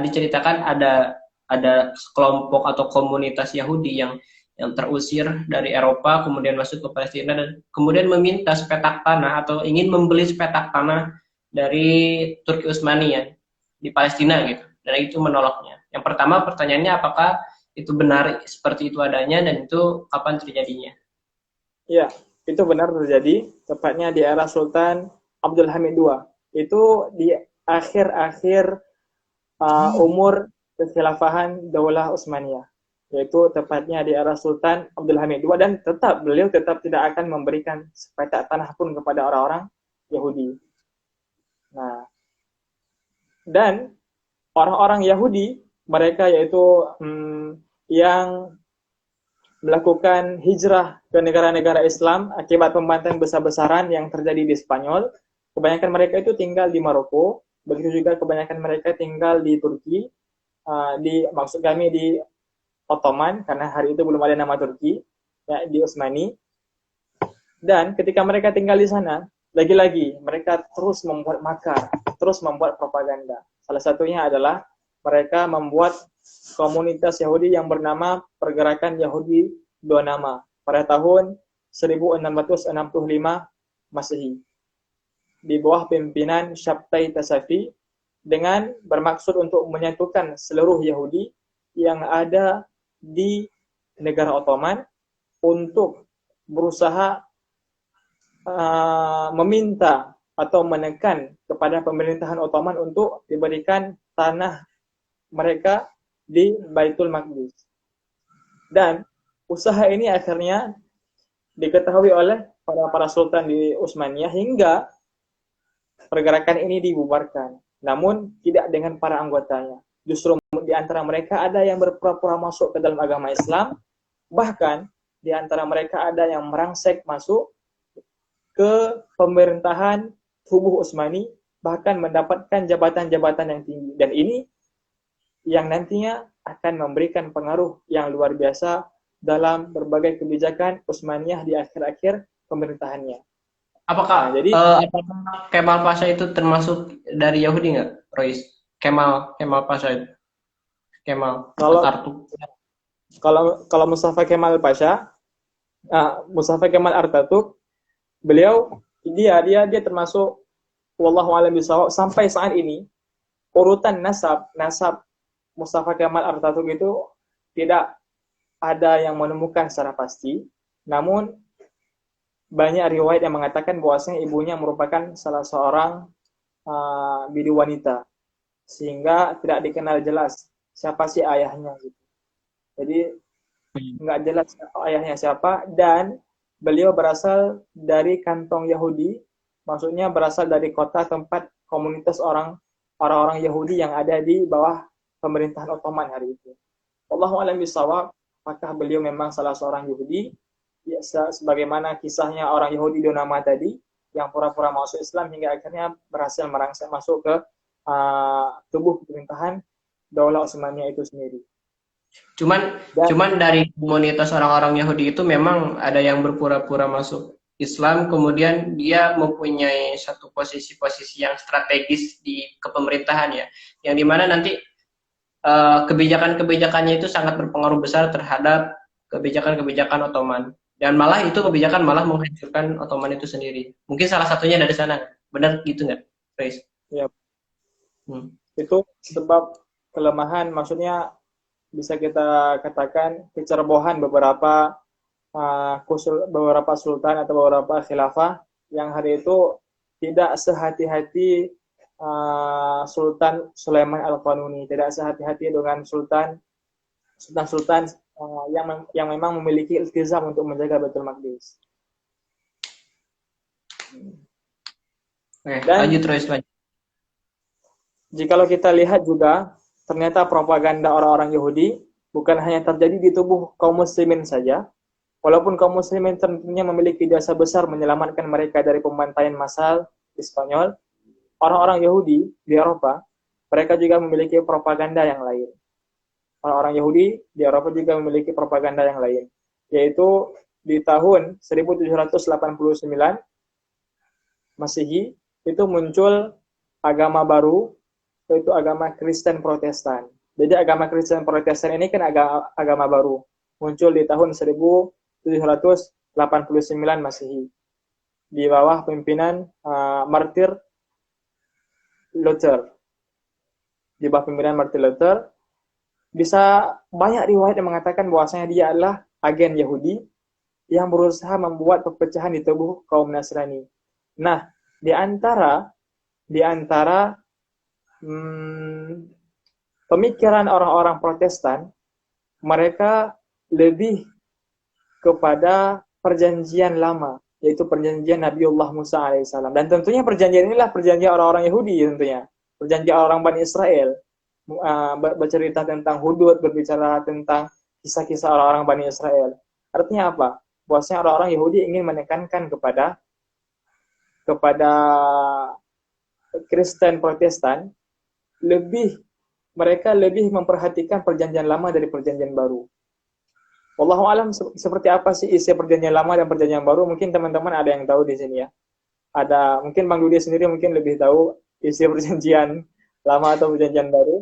diceritakan ada kelompok atau komunitas Yahudi yang terusir dari Eropa kemudian masuk ke Palestina dan kemudian meminta sepetak tanah atau ingin membeli sepetak tanah dari Turki Utsmani ya di Palestina gitu, dan itu menolaknya. Yang pertama pertanyaannya, apakah itu benar seperti itu adanya dan itu kapan terjadinya? Ya, itu benar terjadi, tepatnya di era Sultan Abdul Hamid II. Itu di akhir-akhir umur kekhilafahan Daulah Utsmaniyah, yaitu tepatnya di era Sultan Abdul Hamid II, dan beliau tetap tidak akan memberikan sepetak tanah pun kepada orang-orang Yahudi. Nah, dan orang-orang Yahudi, mereka yaitu yang melakukan hijrah ke negara-negara Islam akibat pembantaian besar-besaran yang terjadi di Spanyol, kebanyakan mereka itu tinggal di Maroko, begitu juga kebanyakan mereka tinggal di Turki, maksud kami di Ottoman, karena hari itu belum ada nama Turki, ya, di Utsmani. Dan ketika mereka tinggal di sana, lagi-lagi mereka terus membuat makar, terus membuat propaganda. Salah satunya adalah mereka membuat komunitas Yahudi yang bernama Pergerakan Yahudi Dua Nama pada tahun 1665 Masehi di bawah pimpinan Syabtai Tasafi, dengan bermaksud untuk menyatukan seluruh Yahudi yang ada di negara Ottoman untuk berusaha meminta atau menekan kepada pemerintahan Ottoman untuk diberikan tanah mereka di Baitul Maqdis. Dan usaha ini akhirnya diketahui oleh para sultan di Utsmaniyah hingga pergerakan ini dibubarkan. Namun tidak dengan para anggotanya. Justru di antara mereka ada yang berpura-pura masuk ke dalam agama Islam, bahkan di antara mereka ada yang merangsek masuk ke pemerintahan tubuh Utsmani, bahkan mendapatkan jabatan-jabatan yang tinggi. Dan ini yang nantinya akan memberikan pengaruh yang luar biasa dalam berbagai kebijakan Utsmaniyah di akhir-akhir pemerintahannya. Apakah Kemal Pasha itu termasuk dari Yahudi nggak, Rois? Kemal Pasha itu. Kalau Mustafa Kemal Pasha, Mustafa Kemal Atatürk, beliau dia termasuk, wallahu a'lam bishawab, sampai saat ini urutan nasab Mustafa Kemal Atatürk itu tidak ada yang menemukan secara pasti. Namun banyak riwayat yang mengatakan bahwasanya ibunya merupakan salah seorang bidu wanita, sehingga tidak dikenal jelas siapa sih ayahnya gitu. Jadi nggak jelas ayahnya siapa, dan beliau berasal dari kantong Yahudi, maksudnya berasal dari kota tempat komunitas orang-orang Yahudi yang ada di bawah pemerintahan Ottoman hari itu. Wallahu a'lam bishawab, apakah beliau memang salah seorang Yahudi? Ya, sebagaimana kisahnya orang Yahudi Dua Nama tadi, yang pura-pura masuk Islam hingga akhirnya berhasil merangsek masuk ke tubuh pemerintahan Daulah Utsmaniyah itu sendiri. Cuman dari komunitas orang-orang Yahudi itu memang ada yang berpura-pura masuk Islam, kemudian dia mempunyai satu posisi-posisi yang strategis di kepemerintahan ya, yang dimana nanti kebijakan-kebijakannya itu sangat berpengaruh besar terhadap kebijakan-kebijakan Ottoman. Dan malah itu kebijakan malah menghancurkan Ottoman itu sendiri. Mungkin salah satunya dari sana. Benar gitu nggak, Chris? Ya, Hmm. itu sebab kelemahan, maksudnya bisa kita katakan kecerobohan beberapa sultan atau beberapa khilafah yang hari itu tidak sehati-hati Sultan Sulaiman Al-Qanuni, tidak sehati-hati dengan sultan-sultan yang memang memiliki iltizam untuk menjaga Baitul Maqdis. Oke, Dan lanjut terus lanjut. jikalau kita lihat juga, ternyata propaganda orang-orang Yahudi bukan hanya terjadi di tubuh kaum muslimin saja, walaupun kaum muslimin tentunya memiliki jasa besar menyelamatkan mereka dari pembantaian massal di Spanyol, orang-orang Yahudi di Eropa, mereka juga memiliki propaganda yang lain. Orang-orang Yahudi di Eropa juga memiliki propaganda yang lain, yaitu di tahun 1789 Masehi itu muncul agama baru, yaitu agama Kristen Protestan. Jadi agama Kristen Protestan ini kan agama baru, muncul di tahun 1789 Masehi di bawah pimpinan Martir Luther. Di bawah pimpinan Martin Luther, bisa banyak riwayat yang mengatakan bahwasanya dia adalah agen Yahudi yang berusaha membuat perpecahan di tubuh kaum Nasrani. Nah, di antara pemikiran orang-orang Protestan, mereka lebih kepada perjanjian lama, yaitu perjanjian Nabiullah Musa alaihissalam. Dan tentunya perjanjian inilah perjanjian orang-orang Yahudi tentunya. Perjanjian orang Bani Israel. Bercerita tentang hudud, berbicara tentang kisah-kisah orang-orang Bani Israel. Artinya apa? Bahwasanya orang-orang Yahudi ingin menekankan kepada Kristen Protestan, mereka lebih memperhatikan perjanjian lama dari perjanjian baru. Wallahu alam seperti apa sih isi perjanjian lama dan perjanjian baru? Mungkin teman-teman ada yang tahu di sini ya. Mungkin Bang Dudi sendiri mungkin lebih tahu isi perjanjian lama atau perjanjian baru.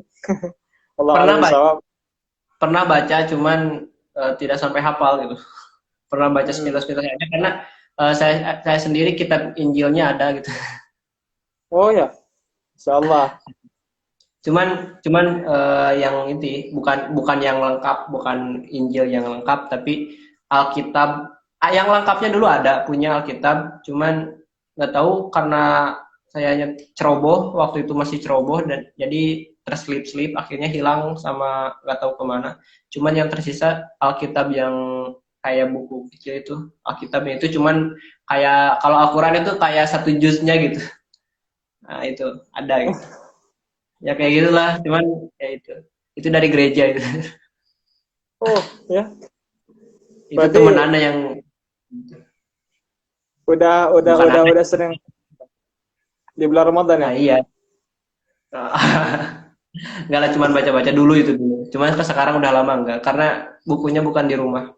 Pernah baca, cuman tidak sampai hafal gitu. Pernah baca sepintas-pintas aja karena saya sendiri kitab Injilnya ada gitu. Oh ya, insyaallah. Cuman yang inti bukan yang lengkap, bukan Injil yang lengkap, tapi Alkitab. Yang lengkapnya dulu ada, punya Alkitab, cuman nggak tahu karena sayanya ceroboh, waktu itu masih ceroboh dan jadi terselip-selip, akhirnya hilang sama nggak tahu kemana. Cuman yang tersisa Alkitab yang kayak buku kecil itu, Alkitabnya itu cuman kayak kalau Al-Quran itu kayak satu juznya gitu. Nah itu ada gitu. Ya kayak gitulah, cuman ya itu dari gereja itu. Oh ya, Itu teman Anda yang udah sering di bulan Ramadan ya? Nah, iya. Enggak lah, cuman baca-baca dulu itu dulu. Cuman sekarang udah lama enggak, karena bukunya bukan di rumah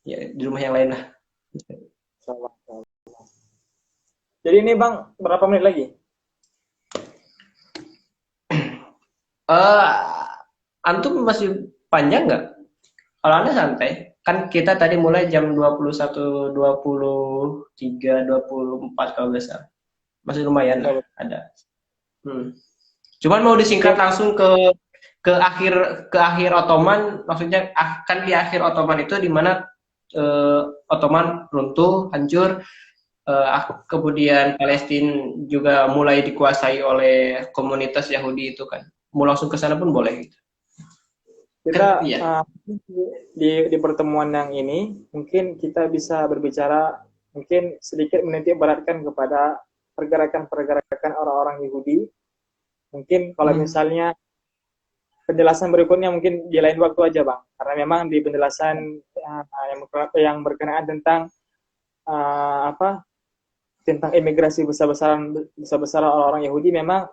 ya di rumah yang lain lah. Salah. Jadi ini Bang, berapa menit lagi? Antum masih panjang nggak? Kalau Anda santai, kan kita tadi mulai jam 21, 23, 24 kalau nggak salah. Masih lumayan lah, ada. Cuman mau disingkat langsung ke akhir Ottoman, maksudnya kan di akhir Ottoman itu di mana Ottoman runtuh, hancur, kemudian Palestina juga mulai dikuasai oleh komunitas Yahudi itu kan. Mau langsung ke sana pun boleh gitu. Kita di pertemuan yang ini mungkin kita bisa berbicara mungkin sedikit menitik beratkan kepada pergerakan orang-orang Yahudi. Mungkin kalau misalnya penjelasan berikutnya mungkin di lain waktu aja Bang, karena memang di penjelasan yang berkenaan tentang tentang imigrasi besar-besaran orang-orang Yahudi, memang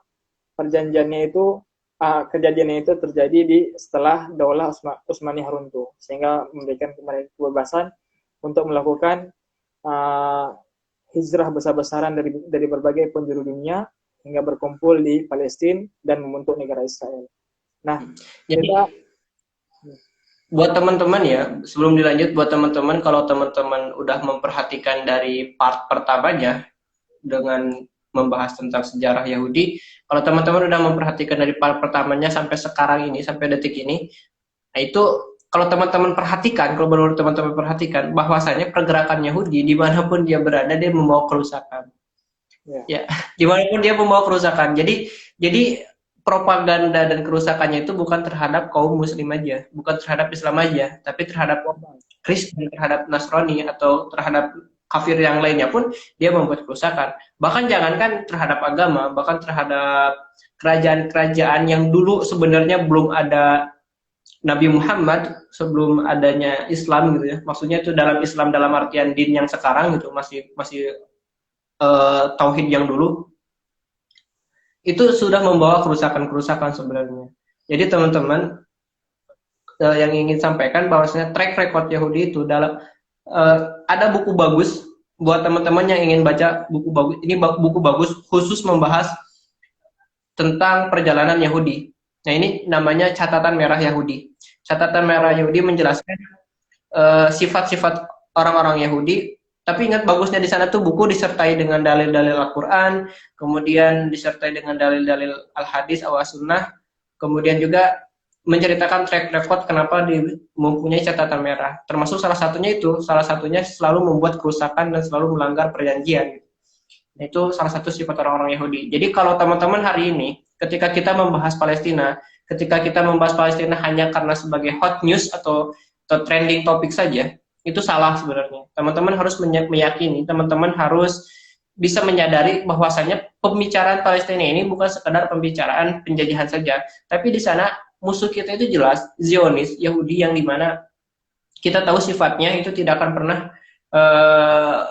perjanjiannya itu kejadiannya itu terjadi setelah Daulah Utsmaniyah runtuh, sehingga memberikan mereka kebebasan untuk melakukan hijrah besar-besaran dari berbagai penjuru dunia hingga berkumpul di Palestina dan membentuk negara Israel. Nah, Jadi kita buat teman-teman ya, sebelum dilanjut buat teman-teman, kalau teman-teman udah memperhatikan dari part pertamanya dengan membahas tentang sejarah Yahudi, kalau teman-teman udah memperhatikan dari part pertamanya sampai sekarang ini, sampai detik ini, nah itu kalau teman-teman perhatikan, kalau benar teman-teman perhatikan, bahwasanya pergerakan Yahudi dimanapun dia berada, dia membawa kerusakan. Ya, dimanapun dia membawa kerusakan. Jadi propaganda dan kerusakannya itu bukan terhadap kaum Muslim aja, bukan terhadap Islam aja, tapi terhadap Kristen, terhadap Nasrani atau terhadap kafir yang lainnya pun dia membuat kerusakan. Bahkan jangankan terhadap agama, bahkan terhadap kerajaan-kerajaan yang dulu sebenarnya belum ada Nabi Muhammad, sebelum adanya Islam gitu ya. Maksudnya itu dalam Islam dalam artian din yang sekarang gitu, masih tauhid yang dulu itu sudah membawa kerusakan-kerusakan sebenarnya. Jadi teman-teman yang ingin sampaikan bahwasanya track record Yahudi itu dalam ada buku bagus buat teman-teman yang ingin baca buku bagus. Ini buku bagus khusus membahas tentang perjalanan Yahudi. Nah, ini namanya Catatan Merah Yahudi. Catatan Merah Yahudi menjelaskan sifat-sifat orang-orang Yahudi. Tapi ingat bagusnya di sana tuh buku disertai dengan dalil-dalil Al-Quran, kemudian disertai dengan dalil-dalil Al-Hadis, Al-Sunnah, kemudian juga menceritakan track record kenapa mempunyai catatan merah. Termasuk salah satunya selalu membuat kerusakan dan selalu melanggar perjanjian. Itu salah satu sifat orang-orang Yahudi. Jadi kalau teman-teman hari ini, ketika kita membahas Palestina, ketika kita membahas Palestina hanya karena sebagai hot news atau trending topik saja, itu salah sebenarnya. Teman-teman harus meyakini, teman-teman harus bisa menyadari bahwasanya pembicaraan Palestina ini bukan sekedar pembicaraan penjajahan saja, tapi di sana musuh kita itu jelas Zionis, Yahudi yang dimana kita tahu sifatnya itu tidak akan pernah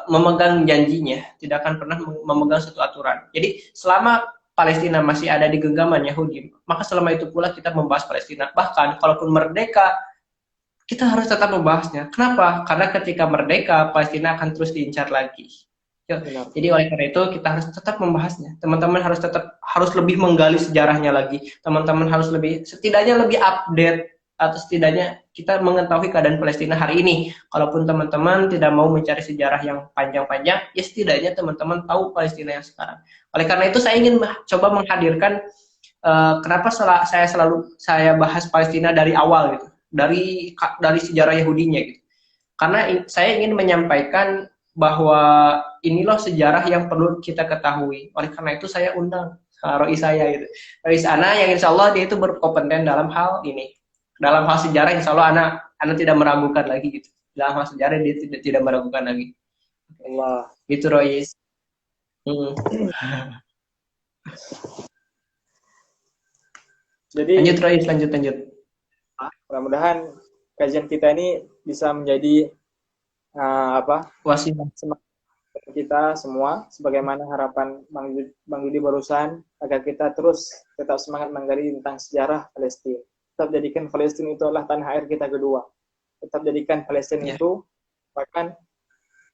memegang janjinya, tidak akan pernah memegang satu aturan. Jadi selama Palestina masih ada di genggaman Yahudi, maka selama itu pula kita membahas Palestina. Bahkan kalaupun merdeka, kita harus tetap membahasnya. Kenapa? Karena ketika merdeka, Palestina akan terus diincar lagi. Jadi oleh karena itu kita harus tetap membahasnya. Teman-teman harus lebih menggali sejarahnya lagi. Teman-teman harus setidaknya lebih update atau setidaknya kita mengetahui keadaan Palestina hari ini. Kalaupun teman-teman tidak mau mencari sejarah yang panjang-panjang, ya setidaknya teman-teman tahu Palestina yang sekarang. Oleh karena itu saya ingin coba menghadirkan kenapa saya bahas Palestina dari awal gitu, dari sejarah Yahudinya gitu. Karena saya ingin menyampaikan bahwa inilah sejarah yang perlu kita ketahui. Oleh karena itu saya undang Roi saya itu. Roi Ana yang insya Allah dia itu berkompeten dalam hal ini. Dalam hal sejarah insya Allah Ana tidak meragukan lagi gitu. Dalam hal sejarah dia tidak meragukan lagi. Allah. Gitu Roi. Jadi lanjut Roi, lanjut. Mudah-mudahan kajian kita ini bisa menjadi wasilah semangat kita semua, sebagaimana harapan Bang Yudi barusan, agar kita terus tetap semangat menggali tentang sejarah Palestina. Tetap jadikan Palestina itu adalah tanah air kita kedua. Tetap jadikan Palestina itu bahkan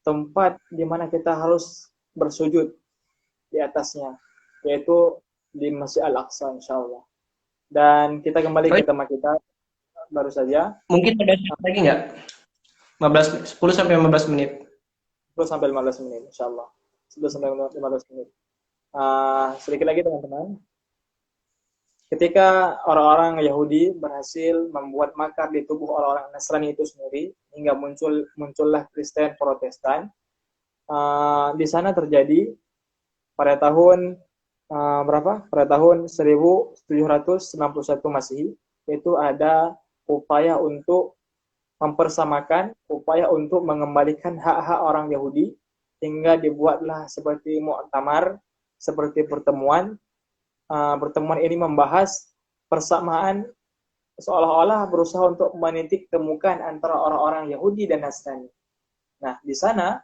tempat di mana kita harus bersujud di atasnya, yaitu di Masjid Al-Aqsa insyaallah. Dan kita kembali ke tema kita baru saja. Mungkin ada lagi nggak? 10 sampai 15 menit. 10 sampai 15 menit insyaallah. 10 sampai 15 menit. Sedikit lagi teman-teman. Ketika orang-orang Yahudi berhasil membuat makar di tubuh orang-orang Nasrani itu sendiri hingga muncullah Kristen Protestan, di sana terjadi pada tahun pada tahun 1791 Masehi, yaitu ada upaya untuk mempersamakan, upaya untuk mengembalikan hak-hak orang Yahudi, hingga dibuatlah seperti muktamar, seperti pertemuan. Pertemuan ini membahas persamaan, seolah-olah berusaha untuk menitik temukan antara orang-orang Yahudi dan Nasrani. Nah, di sana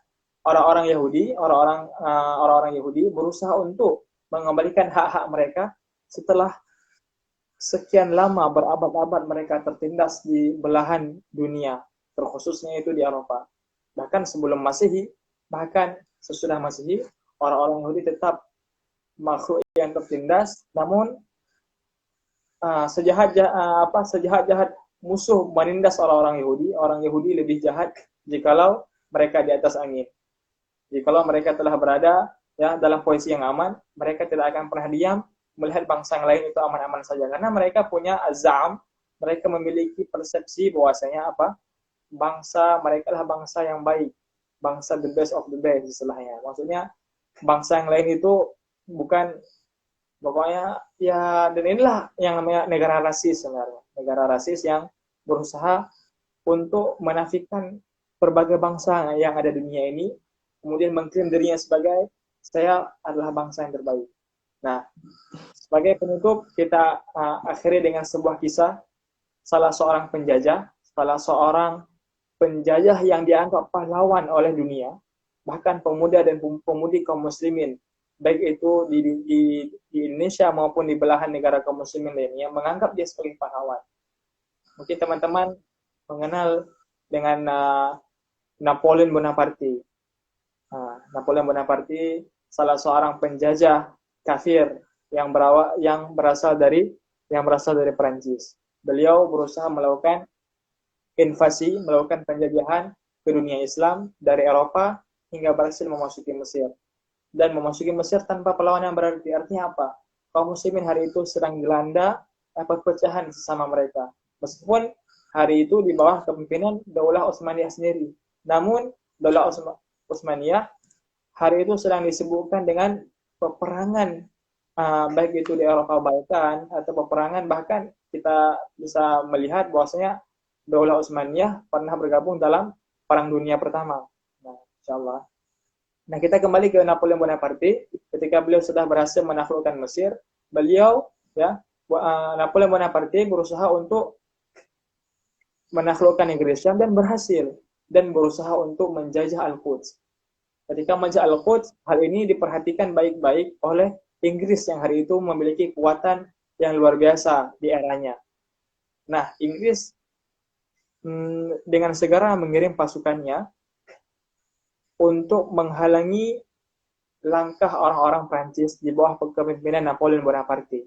orang-orang Yahudi berusaha untuk mengembalikan hak-hak mereka setelah sekian lama berabad-abad mereka tertindas di belahan dunia, terkhususnya itu di Eropa. Bahkan sebelum Masehi, bahkan sesudah Masehi, orang-orang Yahudi tetap makhluk sekian tertindas, namun sejahat-jahat musuh menindas orang Yahudi lebih jahat jikalau mereka di atas angin. Jikalau mereka telah berada ya dalam posisi yang aman, mereka tidak akan pernah diam melihat bangsa yang lain itu aman-aman saja, karena mereka punya azam, mereka memiliki persepsi bahwasanya bangsa mereka adalah bangsa yang baik, bangsa the best of the best istilahnya. Maksudnya bangsa yang lain itu bukan, pokoknya ya, dan inilah yang namanya negara rasis sebenarnya. Negara rasis yang berusaha untuk menafikan berbagai bangsa yang ada di dunia ini, kemudian mengklaim dirinya sebagai saya adalah bangsa yang terbaik. Nah, sebagai penutup kita akhiri dengan sebuah kisah salah seorang penjajah yang dianggap pahlawan oleh dunia, bahkan pemuda dan pemudi kaum muslimin, baik itu di Indonesia maupun di belahan negara kaum muslimin lainnya, menganggap dia sebagai pahlawan. Mungkin teman-teman mengenal dengan Napoleon Bonaparte. Napoleon Bonaparte salah seorang penjajah kafir yang berasal dari Perancis. Beliau berusaha melakukan invasi, melakukan penjajahan ke dunia Islam dari Eropa hingga berhasil memasuki Mesir. Dan memasuki Mesir tanpa perlawanan berarti. Artinya apa? Kaum muslimin hari itu sedang dilanda perpecahan sesama mereka. Meskipun hari itu di bawah kepemimpinan Daulah Utsmaniyah sendiri. Namun Daulah Utsmaniyah hari itu sedang disebutkan dengan peperangan, baik itu di Eropa Balkan atau peperangan, bahkan kita bisa melihat bahwasanya Daulah Utsmaniyah pernah bergabung dalam Perang Dunia Pertama. Nah, insyaallah. Nah, kita kembali ke Napoleon Bonaparte. Ketika beliau sudah berhasil menaklukkan Mesir, Napoleon Bonaparte berusaha untuk menaklukkan Inggris dan berhasil, dan berusaha untuk menjajah Al-Quds. Ketika menjajah Al-Quds, hal ini diperhatikan baik-baik oleh Inggris yang hari itu memiliki kekuatan yang luar biasa di eranya. Nah, Inggris dengan segera mengirim pasukannya untuk menghalangi langkah orang-orang Prancis di bawah kepemimpinan Napoleon Bonaparte.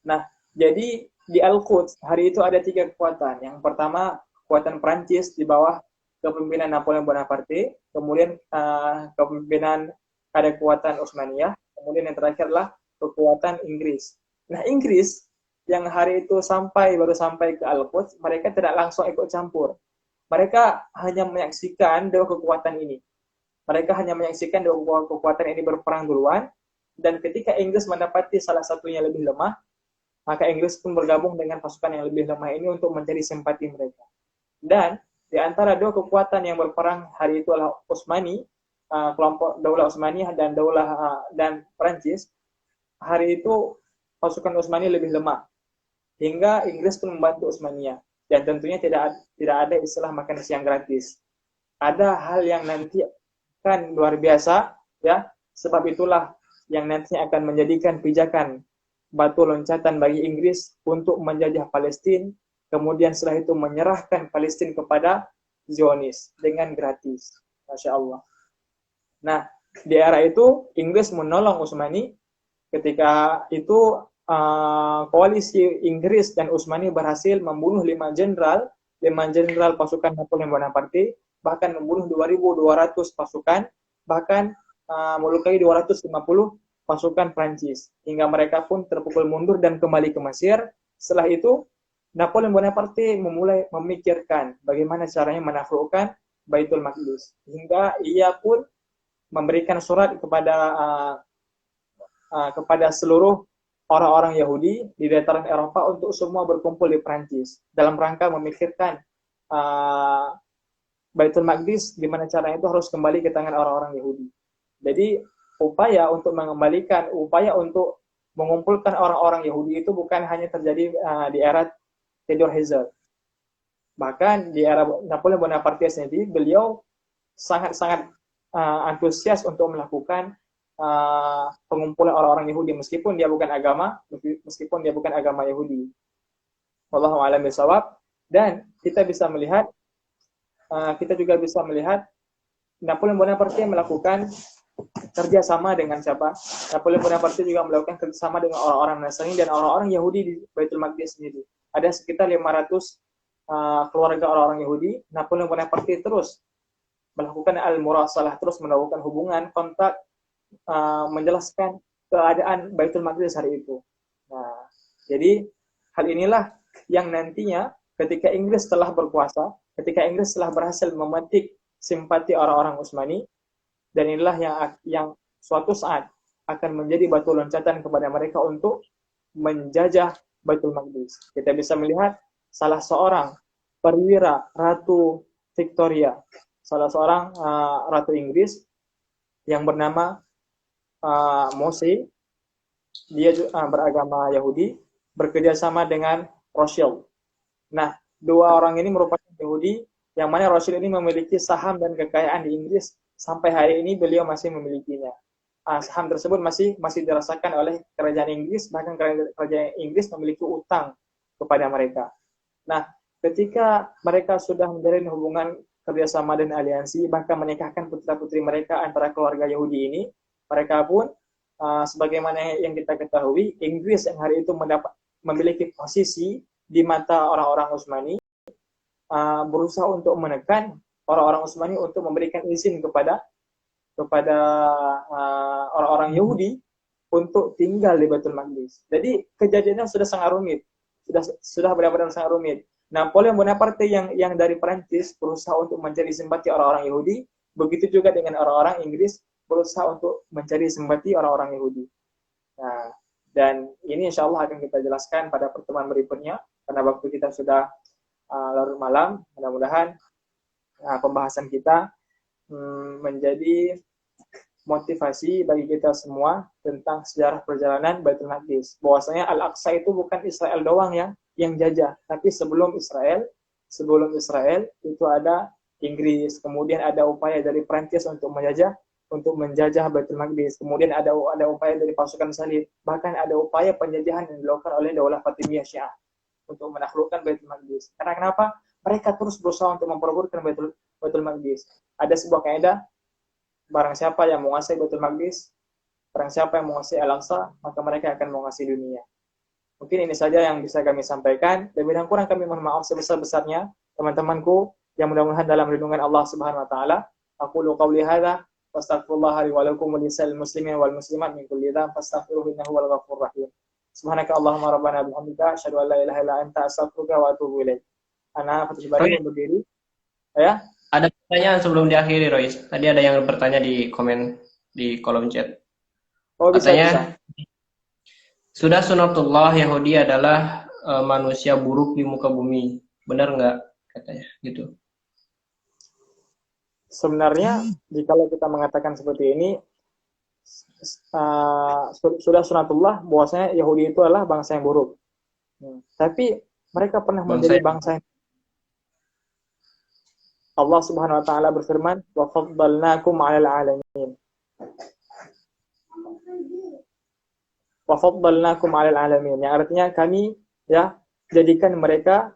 Nah, jadi di Al-Quds hari itu ada 3 kekuatan. Yang pertama, kekuatan Prancis di bawah kepemimpinan Napoleon Bonaparte, kemudian kepemimpinan ada kekuatan Utsmaniyah, kemudian yang terakhir adalah kekuatan Inggris. Nah, Inggris yang hari itu baru sampai ke Al-Quds, mereka tidak langsung ikut campur. Mereka hanya menyaksikan 2 kekuatan ini. Mereka hanya menyaksikan 2 kekuatan ini berperang duluan, dan ketika Inggris mendapati salah satunya lebih lemah, maka Inggris pun bergabung dengan pasukan yang lebih lemah ini untuk mencari simpati mereka. Dan di antara 2 kekuatan yang berperang hari itu adalah Utsmani, kelompok Daulah Utsmaniyah dan Prancis. Hari itu pasukan Utsmani lebih lemah, hingga Inggris pun membantu Utsmaniyah. Dan tentunya tidak ada istilah makan siang gratis. Ada hal yang nanti akan luar biasa, ya. Sebab itulah yang nantinya akan menjadikan pijakan batu loncatan bagi Inggris untuk menjajah Palestina, kemudian setelah itu menyerahkan Palestina kepada Zionis dengan gratis. Masya Allah. Nah, di era itu Inggris menolong Utsmani. Ketika itu koalisi Inggris dan Utsmani berhasil membunuh 5 jenderal pasukan Napoleon Bonaparte, bahkan membunuh 2.200 pasukan, bahkan melukai 250 pasukan Prancis, hingga mereka pun terpukul mundur dan kembali ke Mesir. Setelah itu Napoleon Bonaparte memulai memikirkan bagaimana caranya menaklukkan Baitul Maqdis, hingga ia pun memberikan surat kepada seluruh orang-orang Yahudi di dataran Eropa untuk semua berkumpul di Prancis dalam rangka memikirkan Baitul Maqdis, gimana caranya itu harus kembali ke tangan orang-orang Yahudi. Jadi upaya untuk mengumpulkan orang-orang Yahudi itu bukan hanya terjadi di era Theodor Herzl. Bahkan di era Napoleon Bonaparte sendiri, beliau sangat-sangat antusias untuk melakukan pengumpulan orang-orang Yahudi meskipun dia bukan agama Yahudi. Wallahu a'lam bishawab. Dan kita juga bisa melihat Napoleon Bonaparte melakukan kerjasama dengan siapa? Napoleon Bonaparte juga melakukan kerjasama dengan orang-orang Nasrani dan orang-orang Yahudi di Baitul Maqdis sendiri. Ada sekitar 500 keluarga orang-orang Yahudi. Napoleon Bonaparte terus melakukan al-murasalah, terus melakukan hubungan, kontak, menjelaskan keadaan Baitul Maqdis hari itu. Nah, jadi hal inilah yang nantinya ketika Inggris telah berkuasa, ketika Inggris telah berhasil memetik simpati orang-orang Utsmani, dan inilah yang suatu saat akan menjadi batu loncatan kepada mereka untuk menjajah Baitul Maqdis. Kita bisa melihat salah seorang perwira Ratu Victoria, salah seorang Ratu Inggris yang bernama Mosey, dia beragama Yahudi, bekerja sama dengan Rothschild. Nah, dua orang ini merupakan Yahudi, yang mana Rothschild ini memiliki saham dan kekayaan di Inggris, sampai hari ini beliau masih memilikinya. Saham tersebut masih dirasakan oleh kerajaan Inggris, bahkan kerajaan Inggris memiliki utang kepada mereka. Nah, ketika mereka sudah menjalin hubungan kerjasama dan aliansi, bahkan menikahkan putra-putri mereka antara keluarga Yahudi ini, mereka pun sebagaimana yang kita ketahui, Inggris yang hari itu memiliki posisi di mata orang-orang Utsmani, berusaha untuk menekan orang-orang Utsmani untuk memberikan izin kepada orang-orang Yahudi untuk tinggal di Baitul Maqdis. Jadi kejadiannya sudah sangat rumit, sudah benar-benar sangat rumit. Napoleon Bonaparte yang dari Perancis berusaha untuk mencari simpati orang-orang Yahudi, begitu juga dengan orang-orang Inggris berusaha untuk mencari simpati orang-orang Yahudi. Nah, dan ini insya Allah akan kita jelaskan pada pertemuan berikutnya, karena waktu kita sudah larut malam. Mudah-mudahan pembahasan kita menjadi motivasi bagi kita semua tentang sejarah perjalanan Baitul Maqdis. Bahwasanya Al-Aqsa itu bukan Israel doang yang jajah, tapi sebelum Israel itu ada Inggris, kemudian ada upaya dari Prancis untuk menjajah Baitul Maqdis, kemudian ada upaya dari pasukan Salib, bahkan ada upaya penjajahan yang dilakukan oleh Daulah Fatimiyah Syiah untuk menaklukkan Baitul Maqdis. Karena kenapa? Mereka terus berusaha untuk memperebutkan Baitul Maqdis. Ada sebuah kaidah, barang siapa yang menguasai Baitul Maqdis, barang siapa yang menguasai Al-Aqsa, maka mereka akan menguasai dunia. Mungkin ini saja yang bisa kami sampaikan. Lebih dan kurang kami mohon maaf sebesar-besarnya, teman-temanku, yang mudah-mudahan dalam lindungan Allah Subhanahu wa taala. Aqulu qawli hadza wa astaghfirullah li wa lakum wa lisal muslimin wal muslimat min kulli dzamb fastaghfiruhu innahu wal ghafurur rahim. Subhanaka Allahumma rabbana bihamdika asyhadu an la ilaha illa anta astaghfiruka wa atubu ilaik. Ana Fathul Bari berdiri. Ya. Ada pertanyaan sebelum diakhiri, Royce. Tadi ada yang bertanya di komen di kolom chat. Oh, bisa. Sudah sunatullah Yahudi adalah manusia buruk di muka bumi. Benar nggak katanya gitu? Sebenarnya jika kita mengatakan seperti ini, sudah sunatullah bahwasanya Yahudi itu adalah bangsa yang buruk. Tapi mereka pernah menjadi bangsa yang Allah Subhanahu wa taala berfirman, "Wa faddalnakum 'alal 'alamin." Wa faddalnakum 'alal 'alamin. Yang artinya kami jadikan mereka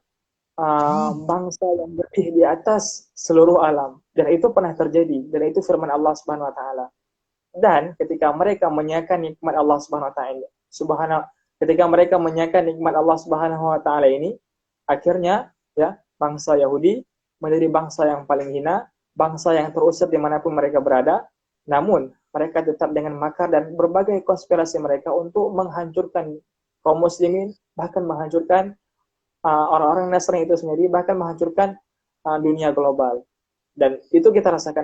bangsa yang lebih di atas seluruh alam. Dan itu pernah terjadi, dan itu firman Allah Subhanahu wa taala. Dan ketika mereka menyanyikan nikmat Allah Subhanahu wa taala, ketika mereka menyanyikan nikmat Allah Subhanahu wa taala ini, akhirnya bangsa Yahudi menjadi bangsa yang paling hina, bangsa yang terusir dimanapun mereka berada. Namun mereka tetap dengan makar dan berbagai konspirasi mereka untuk menghancurkan kaum muslimin, bahkan menghancurkan orang-orang Nasrani itu sendiri, bahkan menghancurkan dunia global. Dan itu kita rasakan